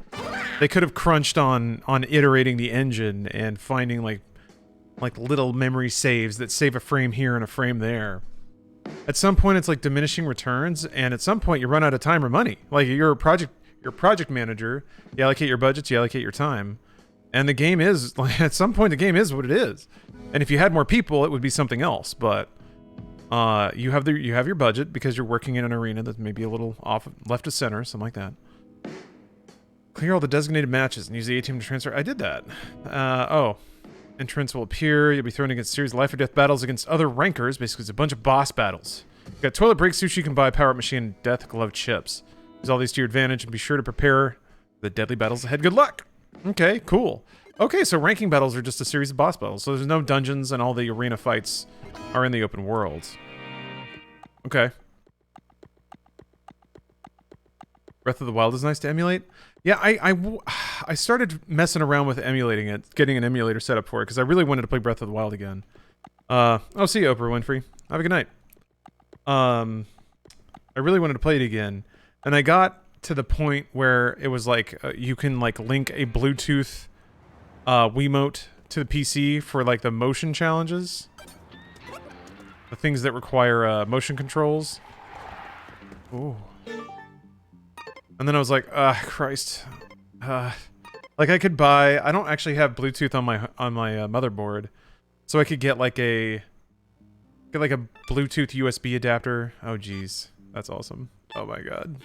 they could have crunched on iterating the engine and finding like little memory saves that save a frame here and a frame there. At some point, it's like diminishing returns, and at some point, you run out of time or money. Like you're a project manager, you allocate your budgets, you allocate your time, and the game is like at some point the game is what it is. And if you had more people, it would be something else. But you have your budget because you're working in an arena that's maybe a little off left of center, something like that. Clear all the designated matches and use the ATM to transfer. I did that. Entrance will appear. You'll be thrown against a series of life or death battles against other rankers. Basically, it's a bunch of boss battles. You've got toilet break sushi you can buy, power up machine, and death glove chips. Use all these to your advantage and be sure to prepare for the deadly battles ahead. Good luck! Okay, cool. Okay, so ranking battles are just a series of boss battles. So there's no dungeons and all the arena fights are in the open world. Okay. Breath of the Wild is nice to emulate. Yeah, I started messing around with emulating it, getting an emulator set up for it, because I really wanted to play Breath of the Wild again. Oh, see you, Oprah Winfrey. Have a good night. I really wanted to play it again, and I got to the point where it was like, you can like link a Bluetooth Wiimote to the PC for like the motion challenges. The things that require motion controls. Ooh. And then I was like, Christ. Like I could buy, I don't actually have Bluetooth on my motherboard. So I could get like a Bluetooth USB adapter. Oh geez, that's awesome. Oh my god.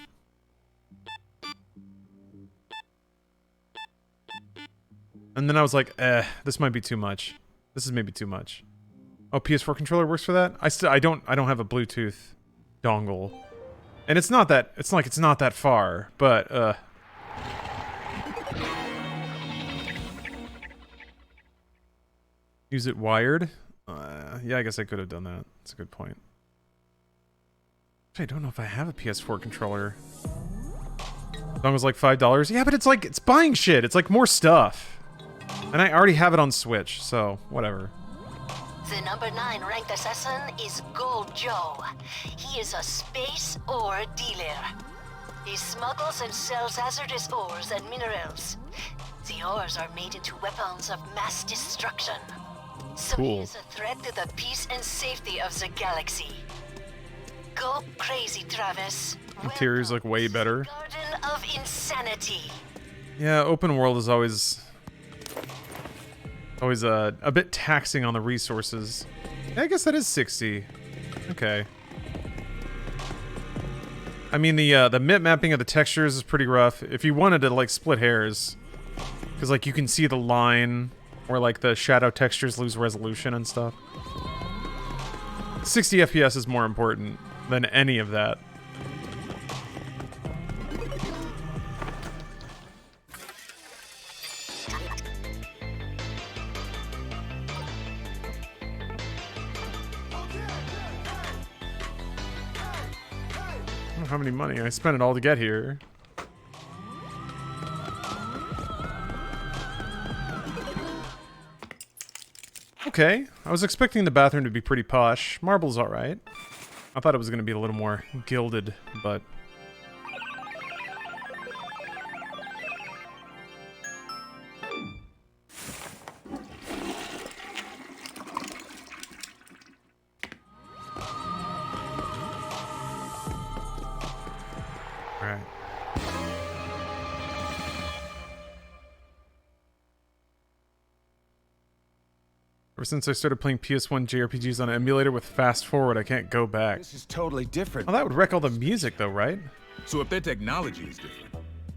And then I was like, this might be too much. This is maybe too much. Oh, PS4 controller works for that? I don't have a Bluetooth dongle. And it's not that far, but use it wired? Yeah, I guess I could have done that. That's a good point. I don't know if I have a PS4 controller. Dongle's like $5. Yeah, but it's buying shit. It's like more stuff. And I already have it on Switch, so whatever. The number 9 ranked assassin is Gold Joe. He is a space ore dealer. He smuggles and sells hazardous ores and minerals. The ores are made into weapons of mass destruction. So he Cool. is a threat to the peace and safety of the galaxy. Go crazy, Travis. Interior's like way better. Garden of Insanity. Yeah, open world is always a bit taxing on the resources. Yeah, I guess that is 60. Okay. I mean, the mip mapping of the textures is pretty rough. If you wanted to like split hairs, because like you can see the line where like the shadow textures lose resolution and stuff. 60 FPS is more important than any of that. I don't know how many money I spent it all to get here. Okay, I was expecting the bathroom to be pretty posh. Marble's alright. I thought it was going to be a little more gilded, but... Alright. Ever since I started playing PS1 JRPGs on an emulator with fast forward, I can't go back. This is totally different. Oh, that would wreck all the music though, right? So if their technology is different,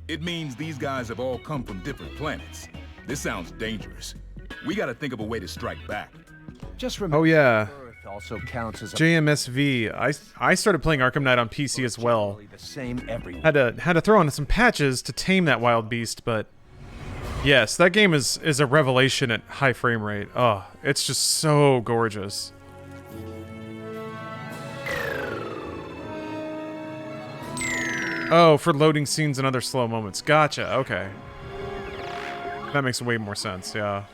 it means these guys have all come from different planets. This sounds dangerous. We gotta think of a way to strike back. Just remember, Oh yeah, Earth also counts as a JMSV. I started playing Arkham Knight on PC as well. generally the same everywhere. Had to throw on some patches to tame that wild beast, but yes, that game is a revelation at high frame rate. Oh, it's just so gorgeous. Oh, for loading scenes and other slow moments. Gotcha, okay. That makes way more sense, yeah.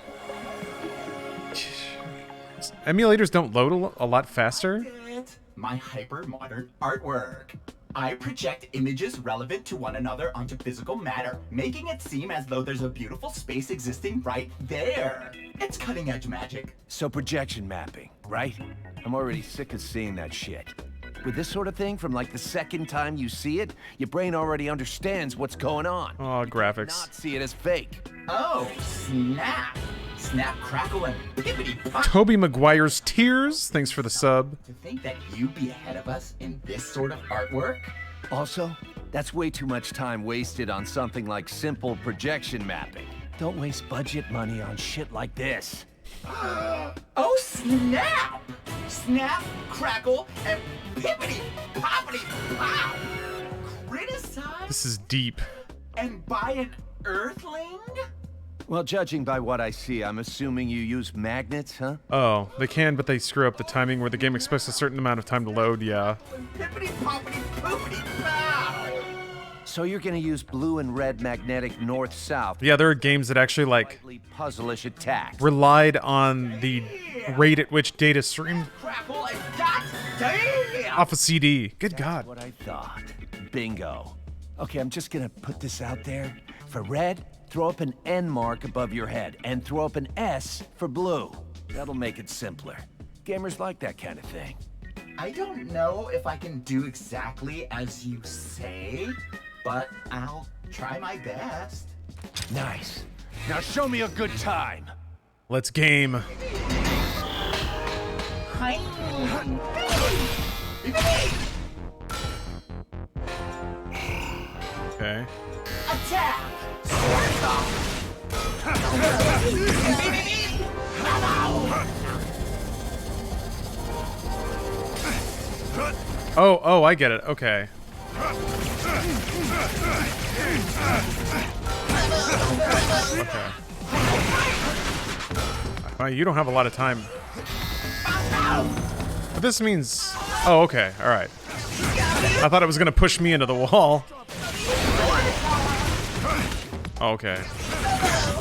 Emulators don't load a lot faster? My hyper-modern artwork. I project images relevant to one another onto physical matter, making it seem as though there's a beautiful space existing right there. It's cutting-edge magic. So projection mapping, right? I'm already sick of seeing that shit. With this sort of thing, from like the second time you see it, your brain already understands what's going on. Oh, graphics. Not see it as fake. Oh, snap! Snap, crackle, and pippity pop. Toby Maguire's Tears, thanks for the sub. To think that you'd be ahead of us in this sort of artwork? Also, that's way too much time wasted on something like simple projection mapping. Don't waste budget money on shit like this. Oh, snap! Snap, crackle, and pippity poppity pop! Criticize This is deep. and buy an earthling? Well, judging by what I see, I'm assuming you use magnets, huh? Oh, they can, but they screw up the timing where the game expects a certain amount of time to load, yeah. Pippity poppity poopity pow! So you're gonna use blue and red magnetic north-south. Yeah, there are games that actually, like, Slightly puzzle-ish attacks. relied on the rate at which data streamed Crackle and dot damn! off a CD. Good God. What I thought. Bingo. Okay, I'm just gonna put this out there. For red, throw up an N mark above your head, and throw up an S for blue. That'll make it simpler. Gamers like that kind of thing. I don't know if I can do exactly as you say, but I'll try my best. Nice. Now show me a good time. Let's game. Okay. Attack! Oh, I get it. Okay. Okay. You don't have a lot of time. But this means... Oh, okay. All right. I thought it was going to push me into the wall. Oh, okay.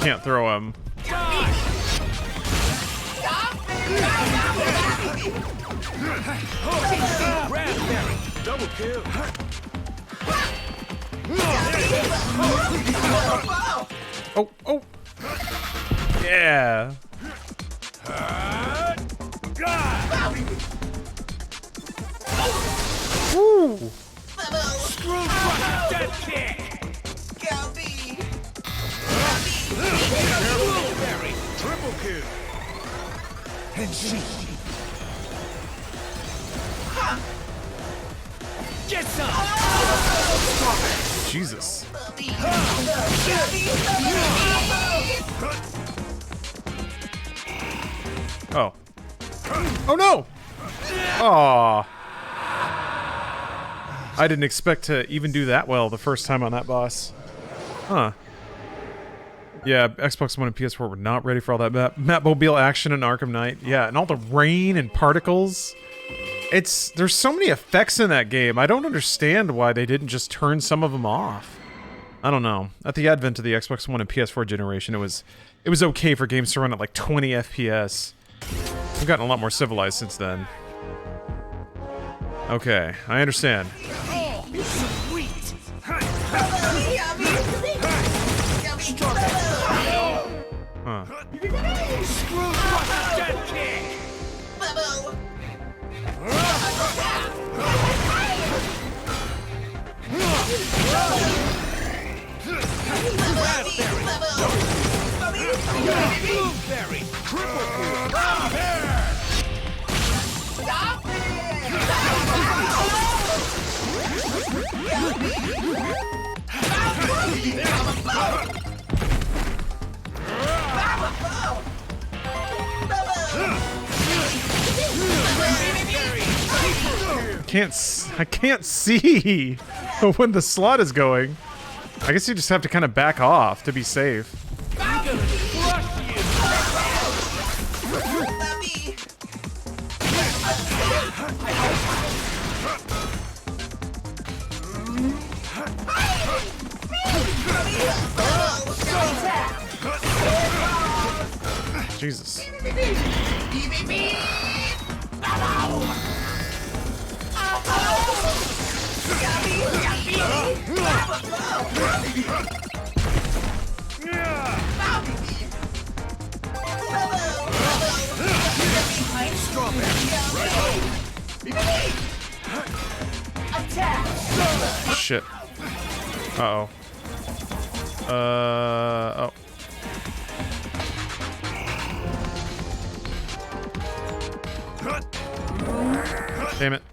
Can't throw him. Double kill. Oh. Yeah. Woo. Triple kill. Get some! Jesus. Oh. Oh no! Aw. I didn't expect to even do that well the first time on that boss. Huh. Yeah, Xbox One and PS4 were not ready for all that Batmobile action in Arkham Knight. Yeah, and all the rain and particles. There's so many effects in that game. I don't understand why they didn't just turn some of them off. I don't know. At the advent of the Xbox One and PS4 generation, it was okay for games to run at like 20 FPS. We've gotten a lot more civilized since then. Okay, I understand. Huh. I can't see when the slot is going. I guess you just have to kind of back off to be safe. Jesus. Shit. Uh-oh. Oh. Damn it.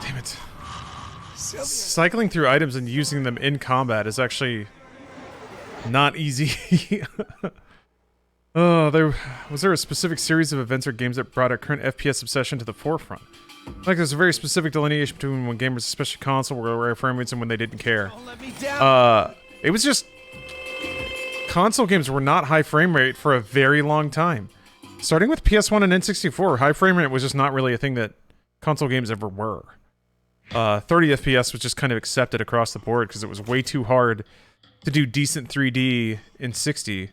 Damn it. Cycling through items and using them in combat is actually not easy. Was there a specific series of events or games that brought our current FPS obsession to the forefront? Like there's a very specific delineation between when gamers, especially console, were rare frame rates and when they didn't care. It was just console games were not high frame rate for a very long time. Starting with PS1 and N64, high frame rate was just not really a thing that console games ever were. 30 FPS was just kind of accepted across the board because it was way too hard to do decent 3D in 60.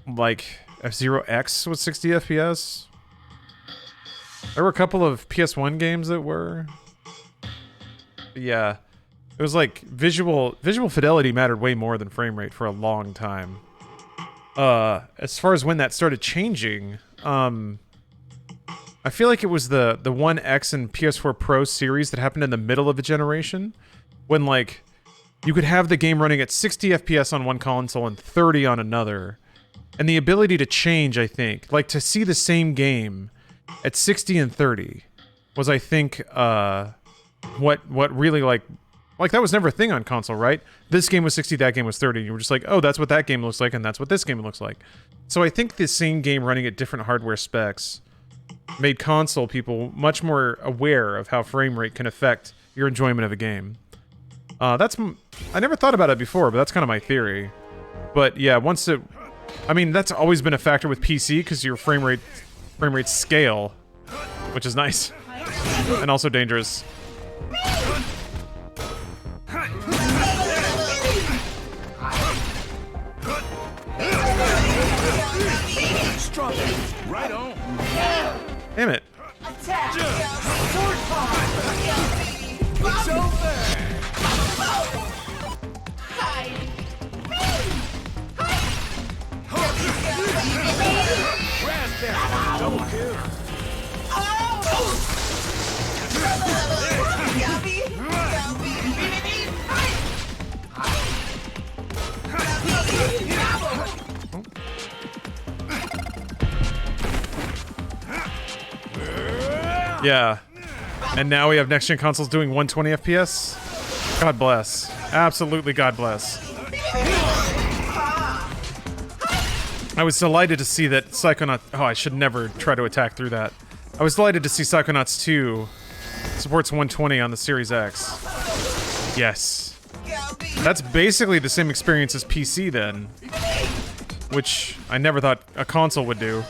Like F-Zero X was 60 FPS. There were a couple of PS1 games that were. Yeah. It was like visual fidelity mattered way more than frame rate for a long time. As far as when that started changing, I feel like it was the One X and PS4 Pro series that happened in the middle of a generation. when like you could have the game running at 60 FPS on one console and 30 on another. And the ability to change, I think, like to see the same game at 60 and 30 was, I think, what really like that was never a thing on console, right? This game was 60, that game was 30. You were just like, oh, that's what that game looks like, and that's what this game looks like. So I think the same game running at different hardware specs made console people much more aware of how frame rate can affect your enjoyment of a game. I never thought about it before, but that's kind of my theory. But yeah, I mean, that's always been a factor with PC because your frame rates scale, which is nice and also dangerous. Right on. Damn it. It's over. Raspberry. Double kill. Yeah. And now we have next-gen consoles doing 120 FPS? God bless. Absolutely God bless. I was delighted to see that Psychonauts... Oh, I should never try to attack through that. I was delighted to see Psychonauts 2 supports 120 on the Series X. Yes. That's basically the same experience as PC then. Which I never thought a console would do.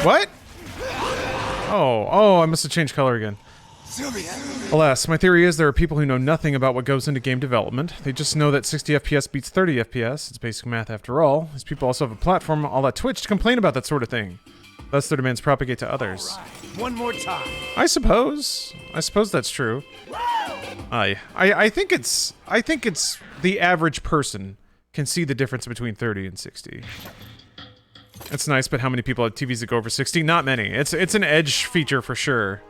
What? Oh, I must have changed color again. Alas, my theory is there are people who know nothing about what goes into game development. They just know that 60 FPS beats 30 FPS. It's basic math after all. These people also have a platform, all that Twitch, to complain about that sort of thing. Thus their demands propagate to others. One more time. I suppose that's true. I think it's the average person can see the difference between 30 and 60. It's nice, but how many people have TVs that go over 60? Not many. It's an edge feature for sure.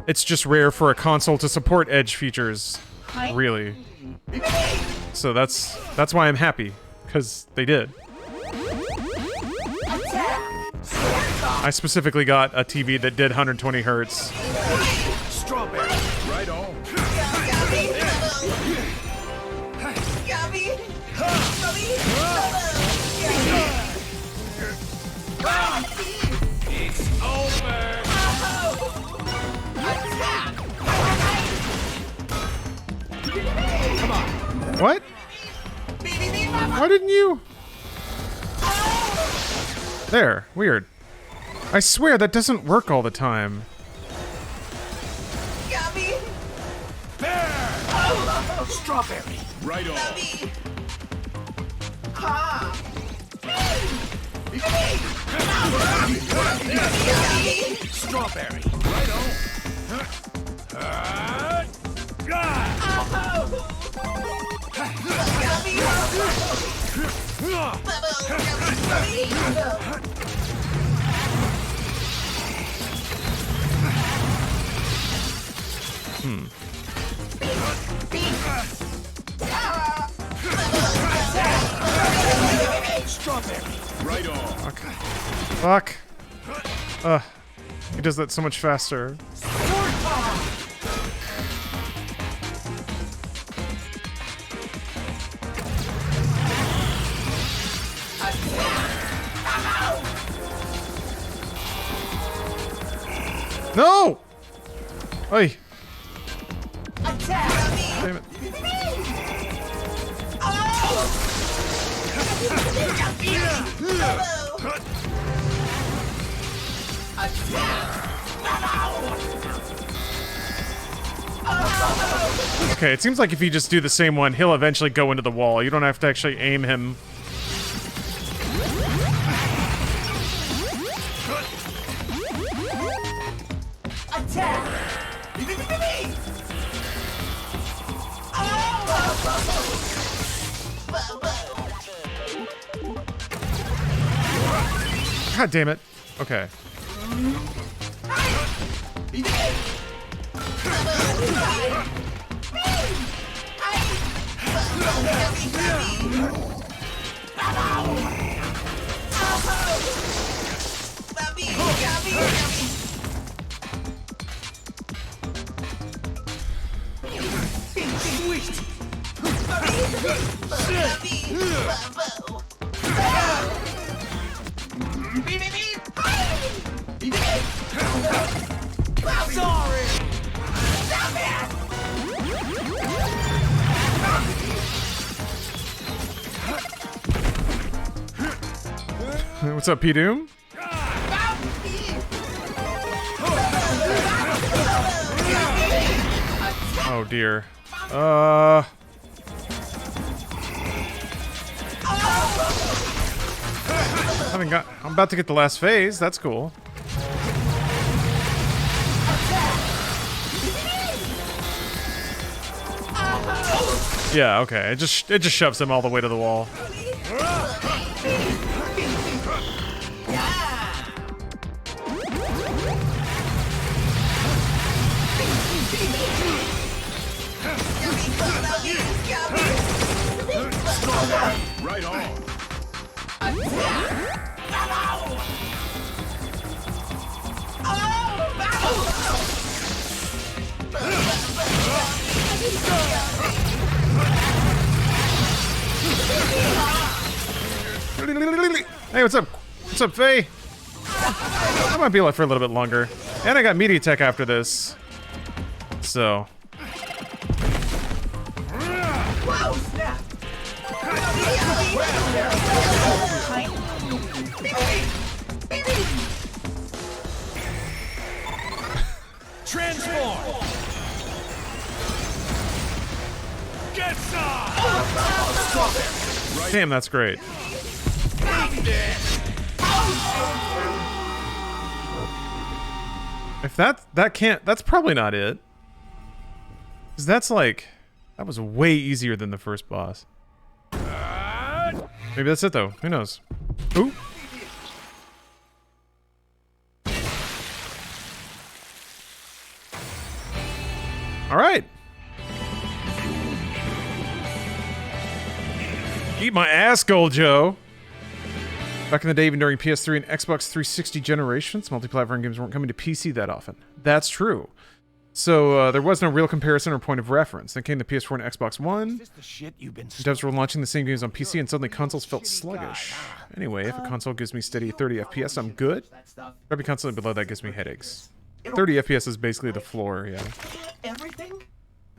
It's just rare for a console to support edge features, really. So that's why I'm happy, because they did. I specifically got a TV that did 120 hertz. Strawberry. Right on. It's over. Come on. What? Why didn't you? There. Weird. I swear that doesn't work all the time. Strawberry. Right on. Strawberry. Right Strawberry. Right on. Fuck. He does that so much faster. No! Oi. Damn it. Okay, it seems like if you just do the same one, he'll eventually go into the wall. You don't have to actually aim him. God damn it. Okay. What's up, P-Doom? Oh dear. I'm about to get the last phase. That's cool. Yeah, okay. It just shoves him all the way to the wall. Right on. Hey, what's up? What's up, Faye? I might be alive for a little bit longer. And I got media tech after this. So. Whoa, snap! Transform! Get some! Damn, that's great. If that can't, that's probably not it. Because that's like, that was way easier than the first boss. Maybe that's it though. Who knows? Ooh. All right. Eat my ass, Gold Joe. Back in the day, even during PS3 and Xbox 360 generations, multi-platform games weren't coming to PC that often. That's true. So there was no real comparison or point of reference. Then came the PS4 and Xbox One. Devs were launching the same games on PC, and suddenly consoles felt sluggish. Anyway, if a console gives me steady 30 FPS, I'm good. Every console below that gives me headaches. 30 FPS is basically the floor, yeah. Everything?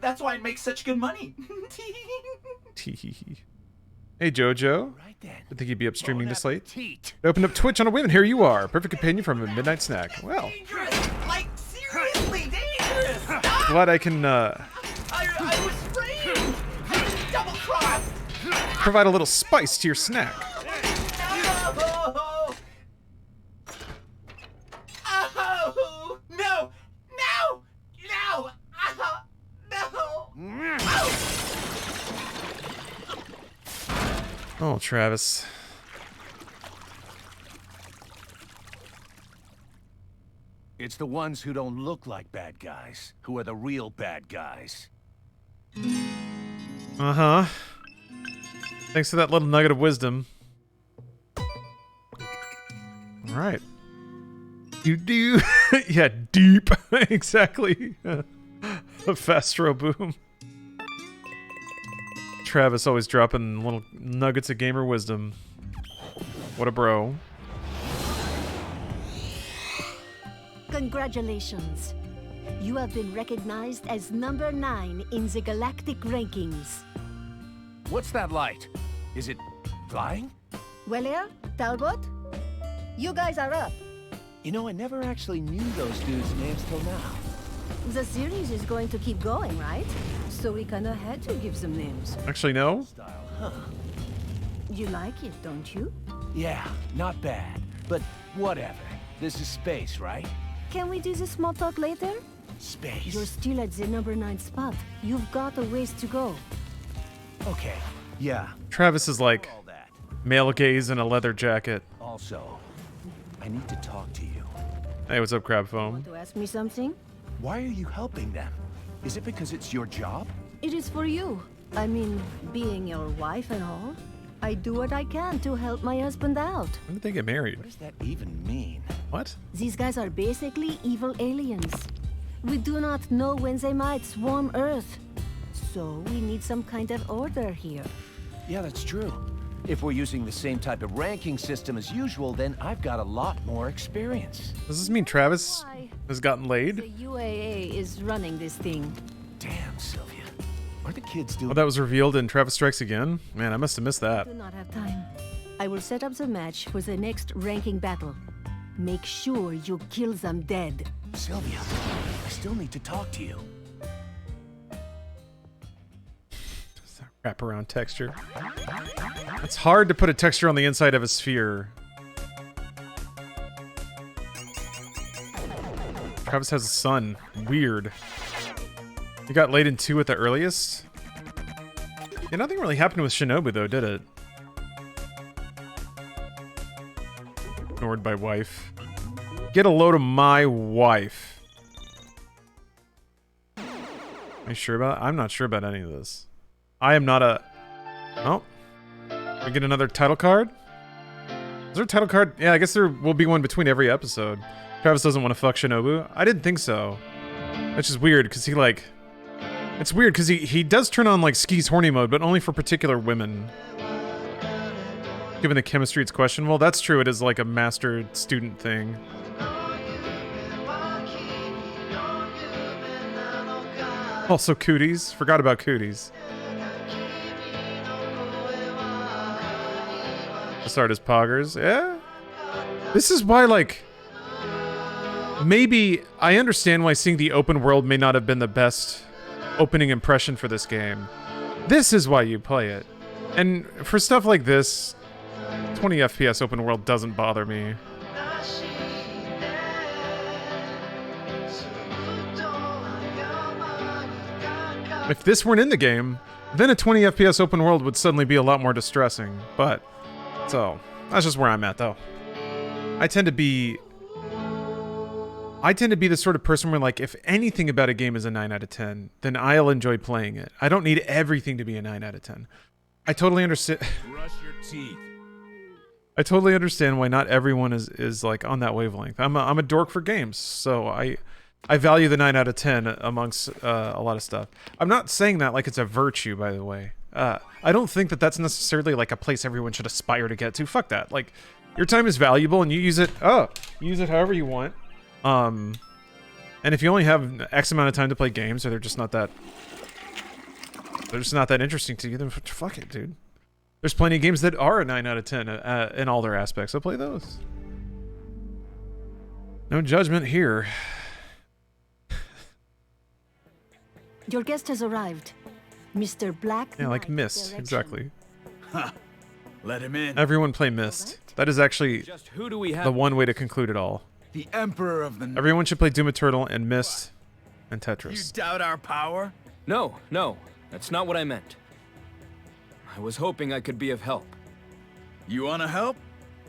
That's why it makes such good money. Teehee. Hey Jojo, didn't think you'd be up streaming this late. I opened up Twitch on a whim, and here you are. Perfect companion from a midnight snack. Well, Dangerous! Like, seriously dangerous! glad I can I was framed! Double-crossed! provide a little spice to your snack. No! Oh! No! No! No! No! Oh, Travis. It's the ones who don't look like bad guys who are the real bad guys. Uh-huh. Thanks for that little nugget of wisdom. All right. Do. Yeah, deep. Exactly. A Fastro boom. Travis always dropping little nuggets of gamer wisdom. What a bro. Congratulations. You have been recognized as number 9 in the galactic rankings. What's that light? Is it flying? Well, here, Talbot, you guys are up. You know, I never actually knew those dudes' names till now. The series is going to keep going, right? So we kinda had to give them names. Actually, no. Style, huh? You like it, don't you? Yeah, not bad. But whatever. This is space, right? Can we do the small talk later? Space. You're still at the number 9 spot. You've got a ways to go. Okay, yeah, Travis is like all that. male gaze in a leather jacket. Also, I need to talk to you. Hey, what's up, Crab Foam? Want to ask me something? Why are you helping them? Is it because it's your job? It is for you. I mean, being your wife and all. I do what I can to help my husband out. When did they get married? What does that even mean? What? These guys are basically evil aliens. We do not know when they might swarm Earth. So we need some kind of order here. Yeah, that's true. If we're using the same type of ranking system as usual, then I've got a lot more experience. Does this mean Travis has gotten The laid? UAA is running this thing. Damn, Sylvia. Are the kids doing... Oh, that was revealed in Travis Strikes Again? Man, I must have missed that. Do not have time. I will set up the match for the next ranking battle. Make sure you kill them dead. Sylvia, I still need to talk to you. Wraparound texture. It's hard to put a texture on the inside of a sphere. Travis has a son. Weird. He got laid in 2 at the earliest? Yeah, nothing really happened with Shinobu though, did it? Ignored by wife. Get a load of my wife. Are you sure about it? I'm not sure about any of this. I am not a... Oh. We get another title card? Is there a title card? Yeah, I guess there will be one between every episode. Travis doesn't want to fuck Shinobu. I didn't think so. Which is weird, because he, like... It's weird, because he does turn on, like, Ski's horny mode, but only for particular women. Given the chemistry, it's questionable. That's true, it is, like, a master-student thing. Also, cooties. Forgot about cooties. Start as poggers. Yeah. This is why, like, maybe I understand why seeing the open world may not have been the best opening impression for this game. This is why you play it. And for stuff like this, 20 FPS open world doesn't bother me. If this weren't in the game, then a 20 FPS open world would suddenly be a lot more distressing. But, so, that's just where I'm at, though. I tend to be the sort of person where, like, if anything about a game is a 9 out of 10, then I'll enjoy playing it. I don't need everything to be a 9 out of 10. I totally understand. Brush your teeth. I totally understand why not everyone is like on that wavelength. I'm a dork for games, so I value the 9 out of 10 amongst a lot of stuff. I'm not saying that like it's a virtue, by the way. I don't think that that's necessarily like a place everyone should aspire to get to. Fuck that. Like, your time is valuable and you use it. Use it however you want. And if you only have X amount of time to play games, or they're just not that interesting to you, then fuck it, dude. There's plenty of games that are a 9 out of 10 in all their aspects, so play those. No judgment here. Your guest has arrived. Mr. Black Yeah, like Knight Myst, Direction. exactly. Let him in. Everyone play Myst. That is actually Just who do we have? the one way to conclude it all. The Emperor of the Night. Everyone should play Doom Eternal and Myst and You Tetris. doubt our power? No, that's not what I meant. I was hoping I could be of help. You wanna help?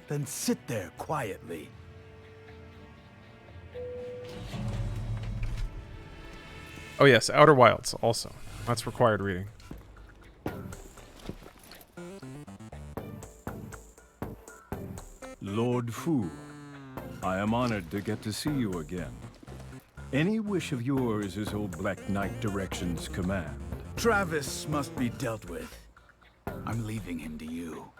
Then sit there quietly. Oh yes, Outer Wilds also. That's required reading. Lord Fu, I am honored to get to see you again. Any wish of yours is old Black Knight Direction's command. Travis must be dealt with. I'm leaving him to you.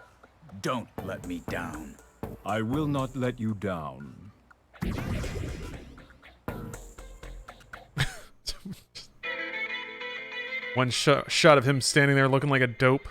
Don't let me down. I will not let you down. One shot of him standing there looking like a dope.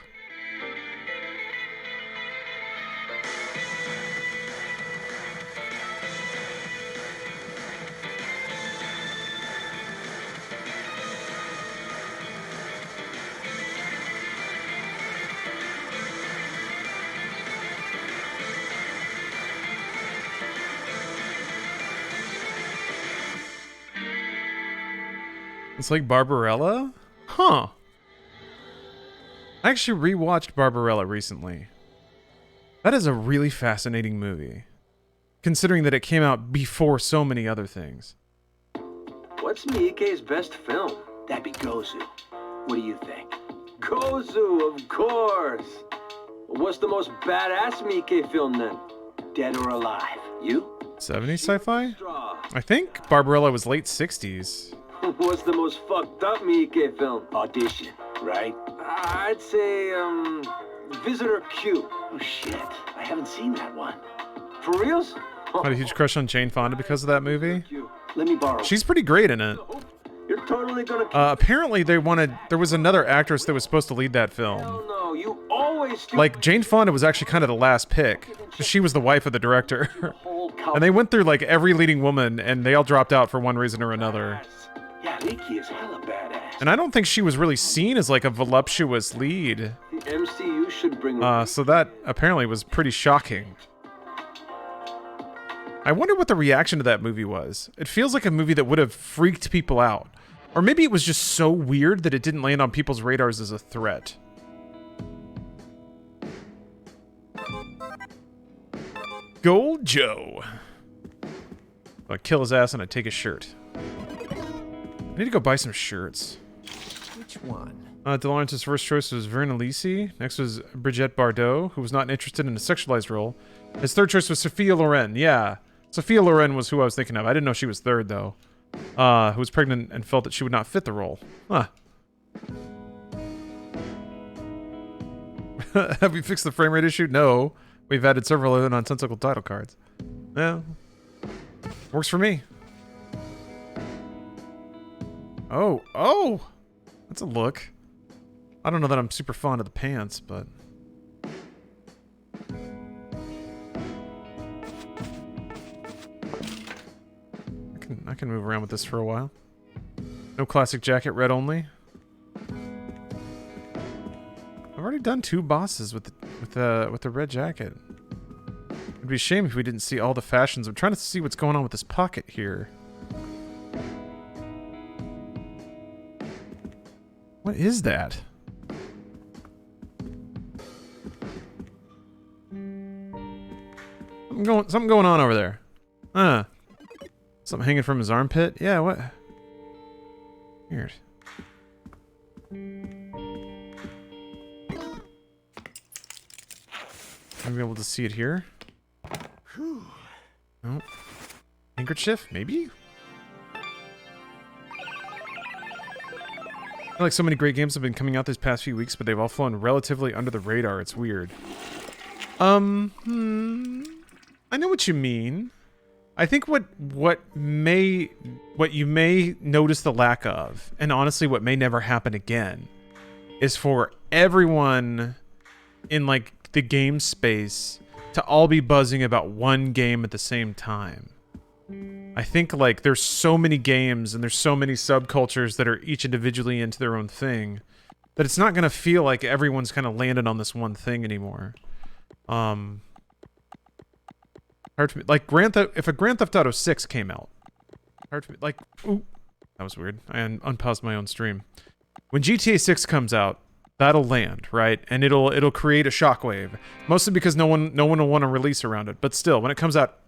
It's like Barbarella? Huh. I actually rewatched Barbarella recently. That is a really fascinating movie, considering that it came out before so many other things. What's Miike's best film? That'd be Gozu. What do you think? Gozu, of course. What's the most badass Miike film then? Dead or alive? You? 70s sci-fi? Straw. I think Barbarella was late 60s. What's the most fucked up Miike film? Audition, right? I'd say, Visitor Q. Oh shit, I haven't seen that one. For reals? I had a huge crush on Jane Fonda because of that movie. Let me borrow. She's pretty great in it. You're totally gonna. Apparently there was another actress that was supposed to lead that Hell film. no, you always do. Like, Jane Fonda was actually kind of the last pick. She was the wife of the director. And they went through, like, every leading woman, and they all dropped out for one reason or another. Yeah, Miike is hella badass. And I don't think she was really seen as, like, a voluptuous lead. The MCU should bring. So that apparently was pretty shocking. I wonder what the reaction to that movie was. It feels like a movie that would have freaked people out. Or maybe it was just so weird that it didn't land on people's radars as a threat. Gold Joe. I'd kill his ass and I'd take his shirt. I need to go buy some shirts. Which one? DeLaurence's first choice was Verna Lisi. Next was Brigitte Bardot, who was not interested in a sexualized role. His third choice was Sophia Loren. Yeah, Sophia Loren was who I was thinking of. I didn't know she was third, though. Who was pregnant and felt that she would not fit the role. Huh. Have we fixed the frame rate issue? No. We've added several other nonsensical title cards. Yeah. Works for me. Oh! That's a look. I don't know that I'm super fond of the pants, but... I can move around with this for a while. No classic jacket, red only. I've already done 2 bosses with the red jacket. It'd be a shame if we didn't see all the fashions. I'm trying to see what's going on with this pocket here. What is that? Something going on over there. Something hanging from his armpit? Yeah, what? Weird. I'll be able to see it here. No. Handkerchief? Maybe? I feel like so many great games have been coming out this past few weeks, but they've all flown relatively under the radar. It's weird. I know what you mean. I think what you may notice the lack of, and honestly what may never happen again, is for everyone in like the game space to all be buzzing about one game at the same time. I think like there's so many games and there's so many subcultures that are each individually into their own thing that it's not gonna feel like everyone's kind of landed on this one thing anymore. Hard to like if a Grand Theft Auto 6 came out, hard to like. Ooh, that was weird. I unpaused my own stream. When GTA 6 comes out, that'll land, right? And it'll create a shockwave, mostly because no one will want to release around it. But still, when it comes out,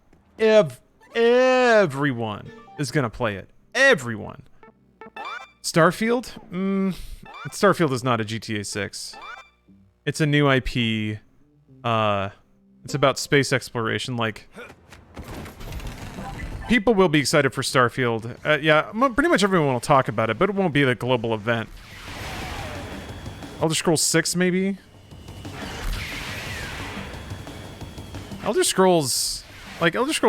everyone is gonna play it. Everyone. Starfield? Starfield is not a GTA 6. It's a new IP. It's about space exploration. Like, people will be excited for Starfield. Yeah, pretty much everyone will talk about it, but it won't be the global event. Elder Scrolls 6, maybe? Elder Scrolls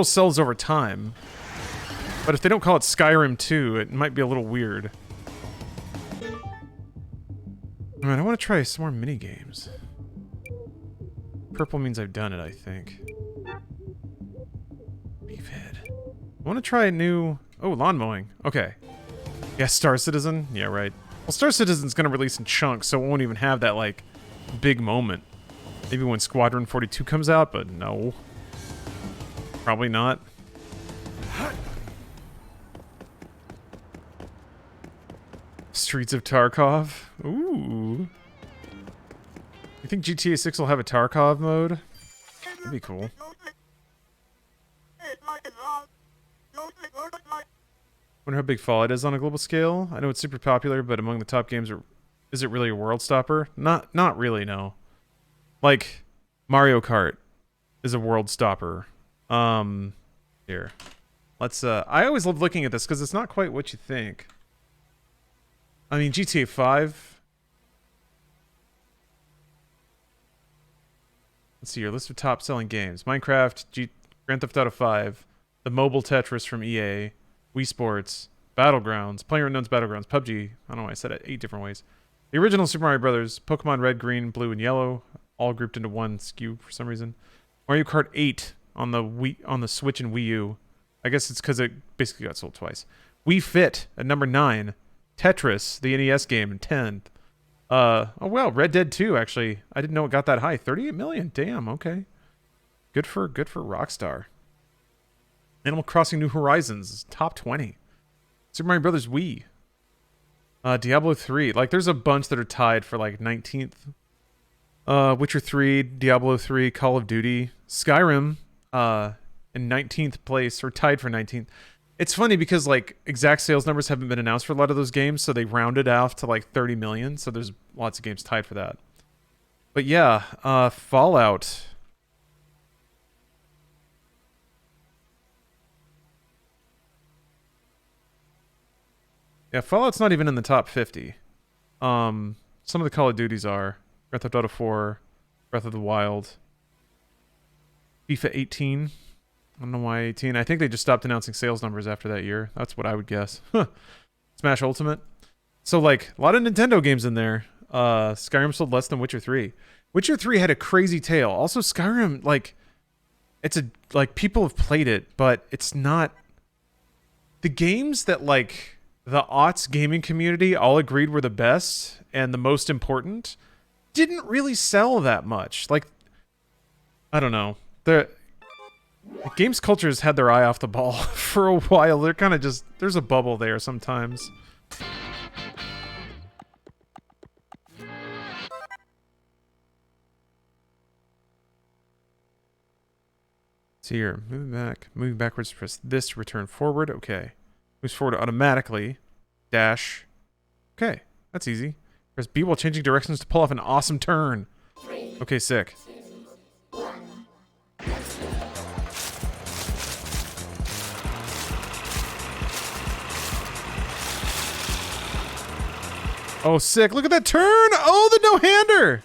sells over time. But if they don't call it Skyrim 2, it might be a little weird. Alright, I want to try some more minigames. Purple means I've done it, I think. Beefhead. I want to try a new... Oh, lawn mowing. Okay. Yeah, Star Citizen? Yeah, right. Well, Star Citizen's gonna release in chunks, so it won't even have that, like, big moment. Maybe when Squadron 42 comes out, but no. Probably not. Streets of Tarkov. Ooh. You think GTA 6 will have a Tarkov mode? That'd be cool. Wonder how big Fallout is on a global scale. I know it's super popular, but among the top games, is it really a world stopper? Not really, no. Like, Mario Kart is a world stopper. Here. Let's, I always love looking at this because it's not quite what you think. I mean, GTA 5. Let's see your list of top selling games. Minecraft, Grand Theft Auto 5, the mobile Tetris from EA, Wii Sports, Battlegrounds, PlayerUnknown's Battlegrounds, PUBG. I don't know why I said it 8 different ways. The original Super Mario Brothers, Pokemon Red, Green, Blue, and Yellow, all grouped into one SKU for some reason. Mario Kart 8 on the Switch and Wii U. I guess it's because it basically got sold twice. Wii Fit at number 9. Tetris, the NES game, in 10th. Oh well, Red Dead 2 actually. I didn't know it got that high. 38 million. Damn. Okay. Good for Rockstar. Animal Crossing: New Horizons, top 20. Super Mario Brothers Wii. Diablo 3. Like, there's a bunch that are tied for like 19th. Witcher 3, Diablo 3, Call of Duty, Skyrim, in 19th place, or tied for 19th. It's funny because, like, exact sales numbers haven't been announced for a lot of those games, so they rounded off to, like, 30 million, so there's lots of games tied for that. But yeah, Fallout. Yeah, Fallout's not even in the top 50. Some of the Call of Duties are. Grand Theft Auto 4, Breath of the Wild, FIFA 18. I don't know why 18. I think they just stopped announcing sales numbers after that year. That's what I would guess. Smash Ultimate. So, like, a lot of Nintendo games in there. Skyrim sold less than Witcher 3. Witcher 3 had a crazy tail. Also, Skyrim, like, people have played it, but it's not... The games that, like, the aughts gaming community all agreed were the best and the most important didn't really sell that much. Like, I don't know. The games culture has had their eye off the ball for a while. They're kind of just... There's a bubble there sometimes. See here. Moving back. Moving backwards. Press this to return forward. Okay. Moves forward automatically. Dash. Okay. That's easy. Press B while changing directions to pull off an awesome turn. Okay, sick. Oh, sick. Look at that turn. Oh, the no-hander.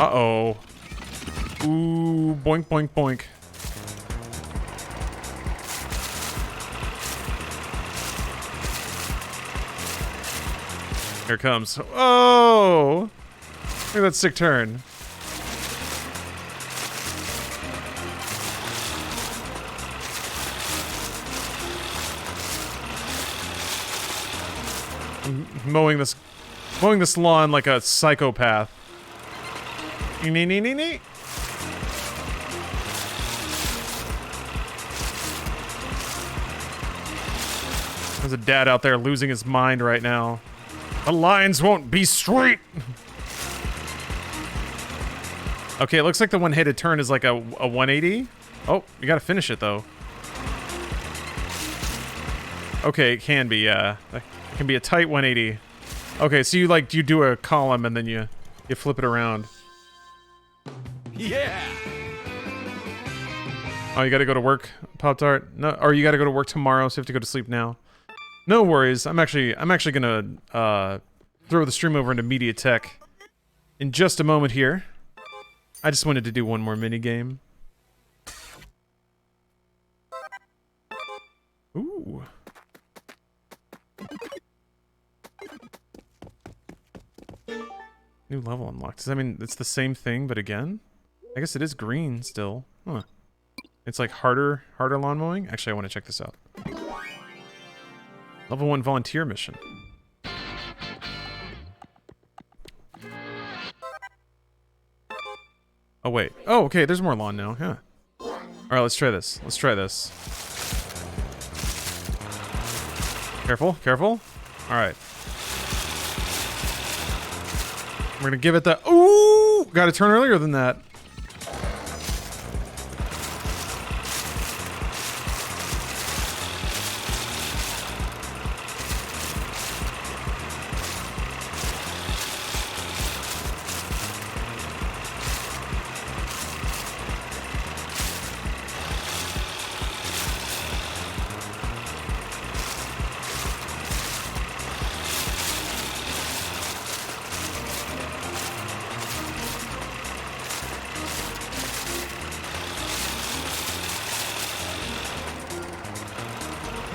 Uh-oh. Ooh, boink, boink, boink. Here it comes. Oh! Look at that sick turn. I'm mowing this lawn like a psychopath. Nee, nee, nee, nee. There's a dad out there losing his mind right now. The lines won't be straight. Okay, it looks like the one-handed turn is like a 180. Oh, you gotta finish it though. Okay, it can be, it can be a tight 180. Okay, so you do a column and then you flip it around. Yeah. Oh, you gotta go to work, Pop-Tart? No, or you gotta go to work tomorrow, so you have to go to sleep now. No worries. I'm actually gonna throw the stream over into MediaTek in just a moment here. I just wanted to do one more mini game. Ooh. New level unlocked. Does that mean it's the same thing, but again? I guess it is green still. Huh. It's like harder lawn mowing? Actually, I want to check this out. Level 1 volunteer mission. Oh, wait. Oh, okay, there's more lawn now. Yeah. Alright, let's try this. Let's try this. Careful, careful. Alright. We're gonna give it the... Ooh! Gotta turn earlier than that.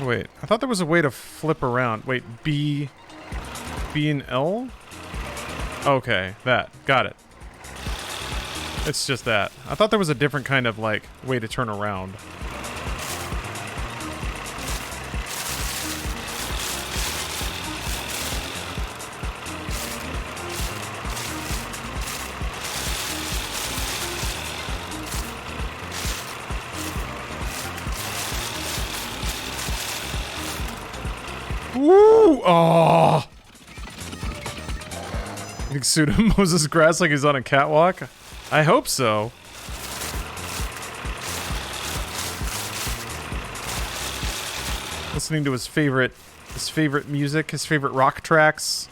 Wait, I thought there was a way to flip around. Wait, B and L? Okay, that. Got it. It's just that. I thought there was a different kind of, like, way to turn around. Woo! Oh! You think Suda Moses grass like he's on a catwalk? I hope so. Listening to his favorite music, his favorite rock tracks.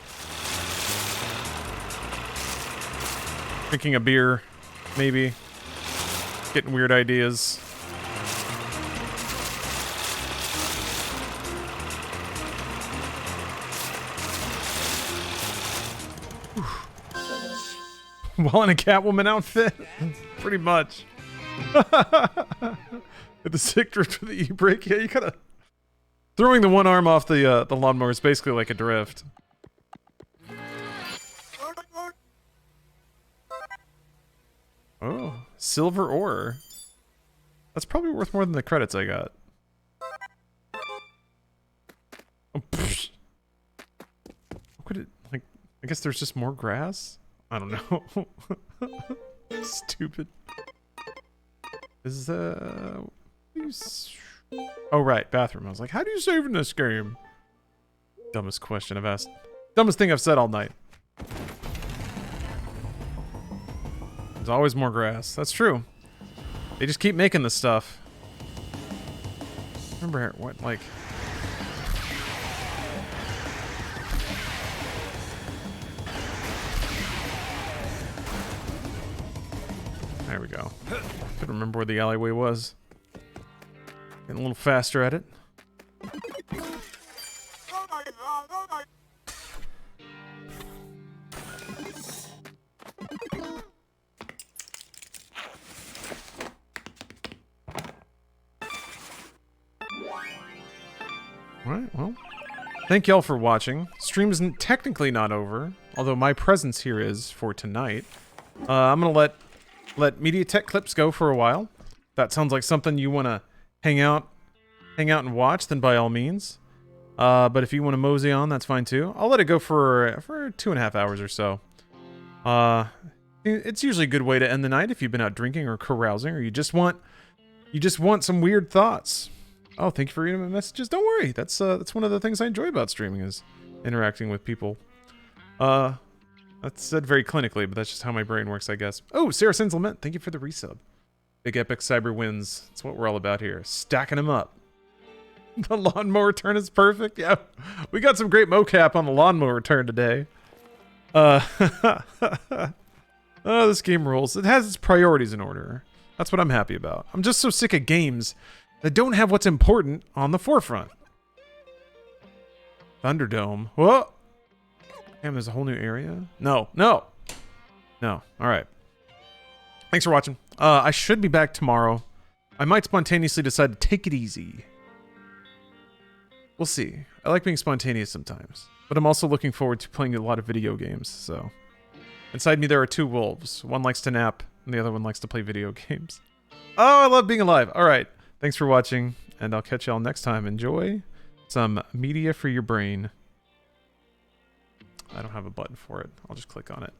Drinking a beer, maybe. Getting weird ideas. While in a Catwoman outfit? Pretty much. With the sick drift with the e-brake. Yeah, you gotta... Throwing the one arm off the lawnmower is basically like a drift. Oh, silver ore. That's probably worth more than the credits I got. Oh, pfft. How could it... Like, I guess there's just more grass? I don't know. Stupid. Is oh right, bathroom. I was like, how do you save in this game? Dumbest question I've asked. Dumbest thing I've said all night. There's always more grass. That's true. They just keep making this stuff. Remember what, like... There we go. Couldn't remember where the alleyway was. Getting a little faster at it. Alright, well. Thank y'all for watching. Stream is technically not over, although my presence here is for tonight. I'm gonna let MediaTek clips go for a while. If that sounds like something you want to hang out and watch, then by all means. But if you want to mosey on, that's fine too. I'll let it go for 2.5 hours or so. It's usually a good way to end the night if you've been out drinking or carousing, or you just want some weird thoughts. Oh, thank you for reading my messages. Don't worry, that's one of the things I enjoy about streaming is interacting with people. That's said very clinically, but that's just how my brain works, I guess. Oh, Sarah Sins Lament, thank you for the resub. Big epic cyber wins. That's what we're all about here. Stacking them up. The lawnmower turn is perfect. Yeah, we got some great mocap on the lawnmower turn today. Oh, this game rules. It has its priorities in order. That's what I'm happy about. I'm just so sick of games that don't have what's important on the forefront. Thunderdome. Whoa! Damn, there's a whole new area? No. All right. Thanks for watching. I should be back tomorrow. I might spontaneously decide to take it easy. We'll see. I like being spontaneous sometimes. But I'm also looking forward to playing a lot of video games, so... Inside me there are two wolves. One likes to nap, and the other one likes to play video games. Oh, I love being alive. All right. Thanks for watching, and I'll catch y'all next time. Enjoy some media for your brain. I don't have a button for it. I'll just click on it.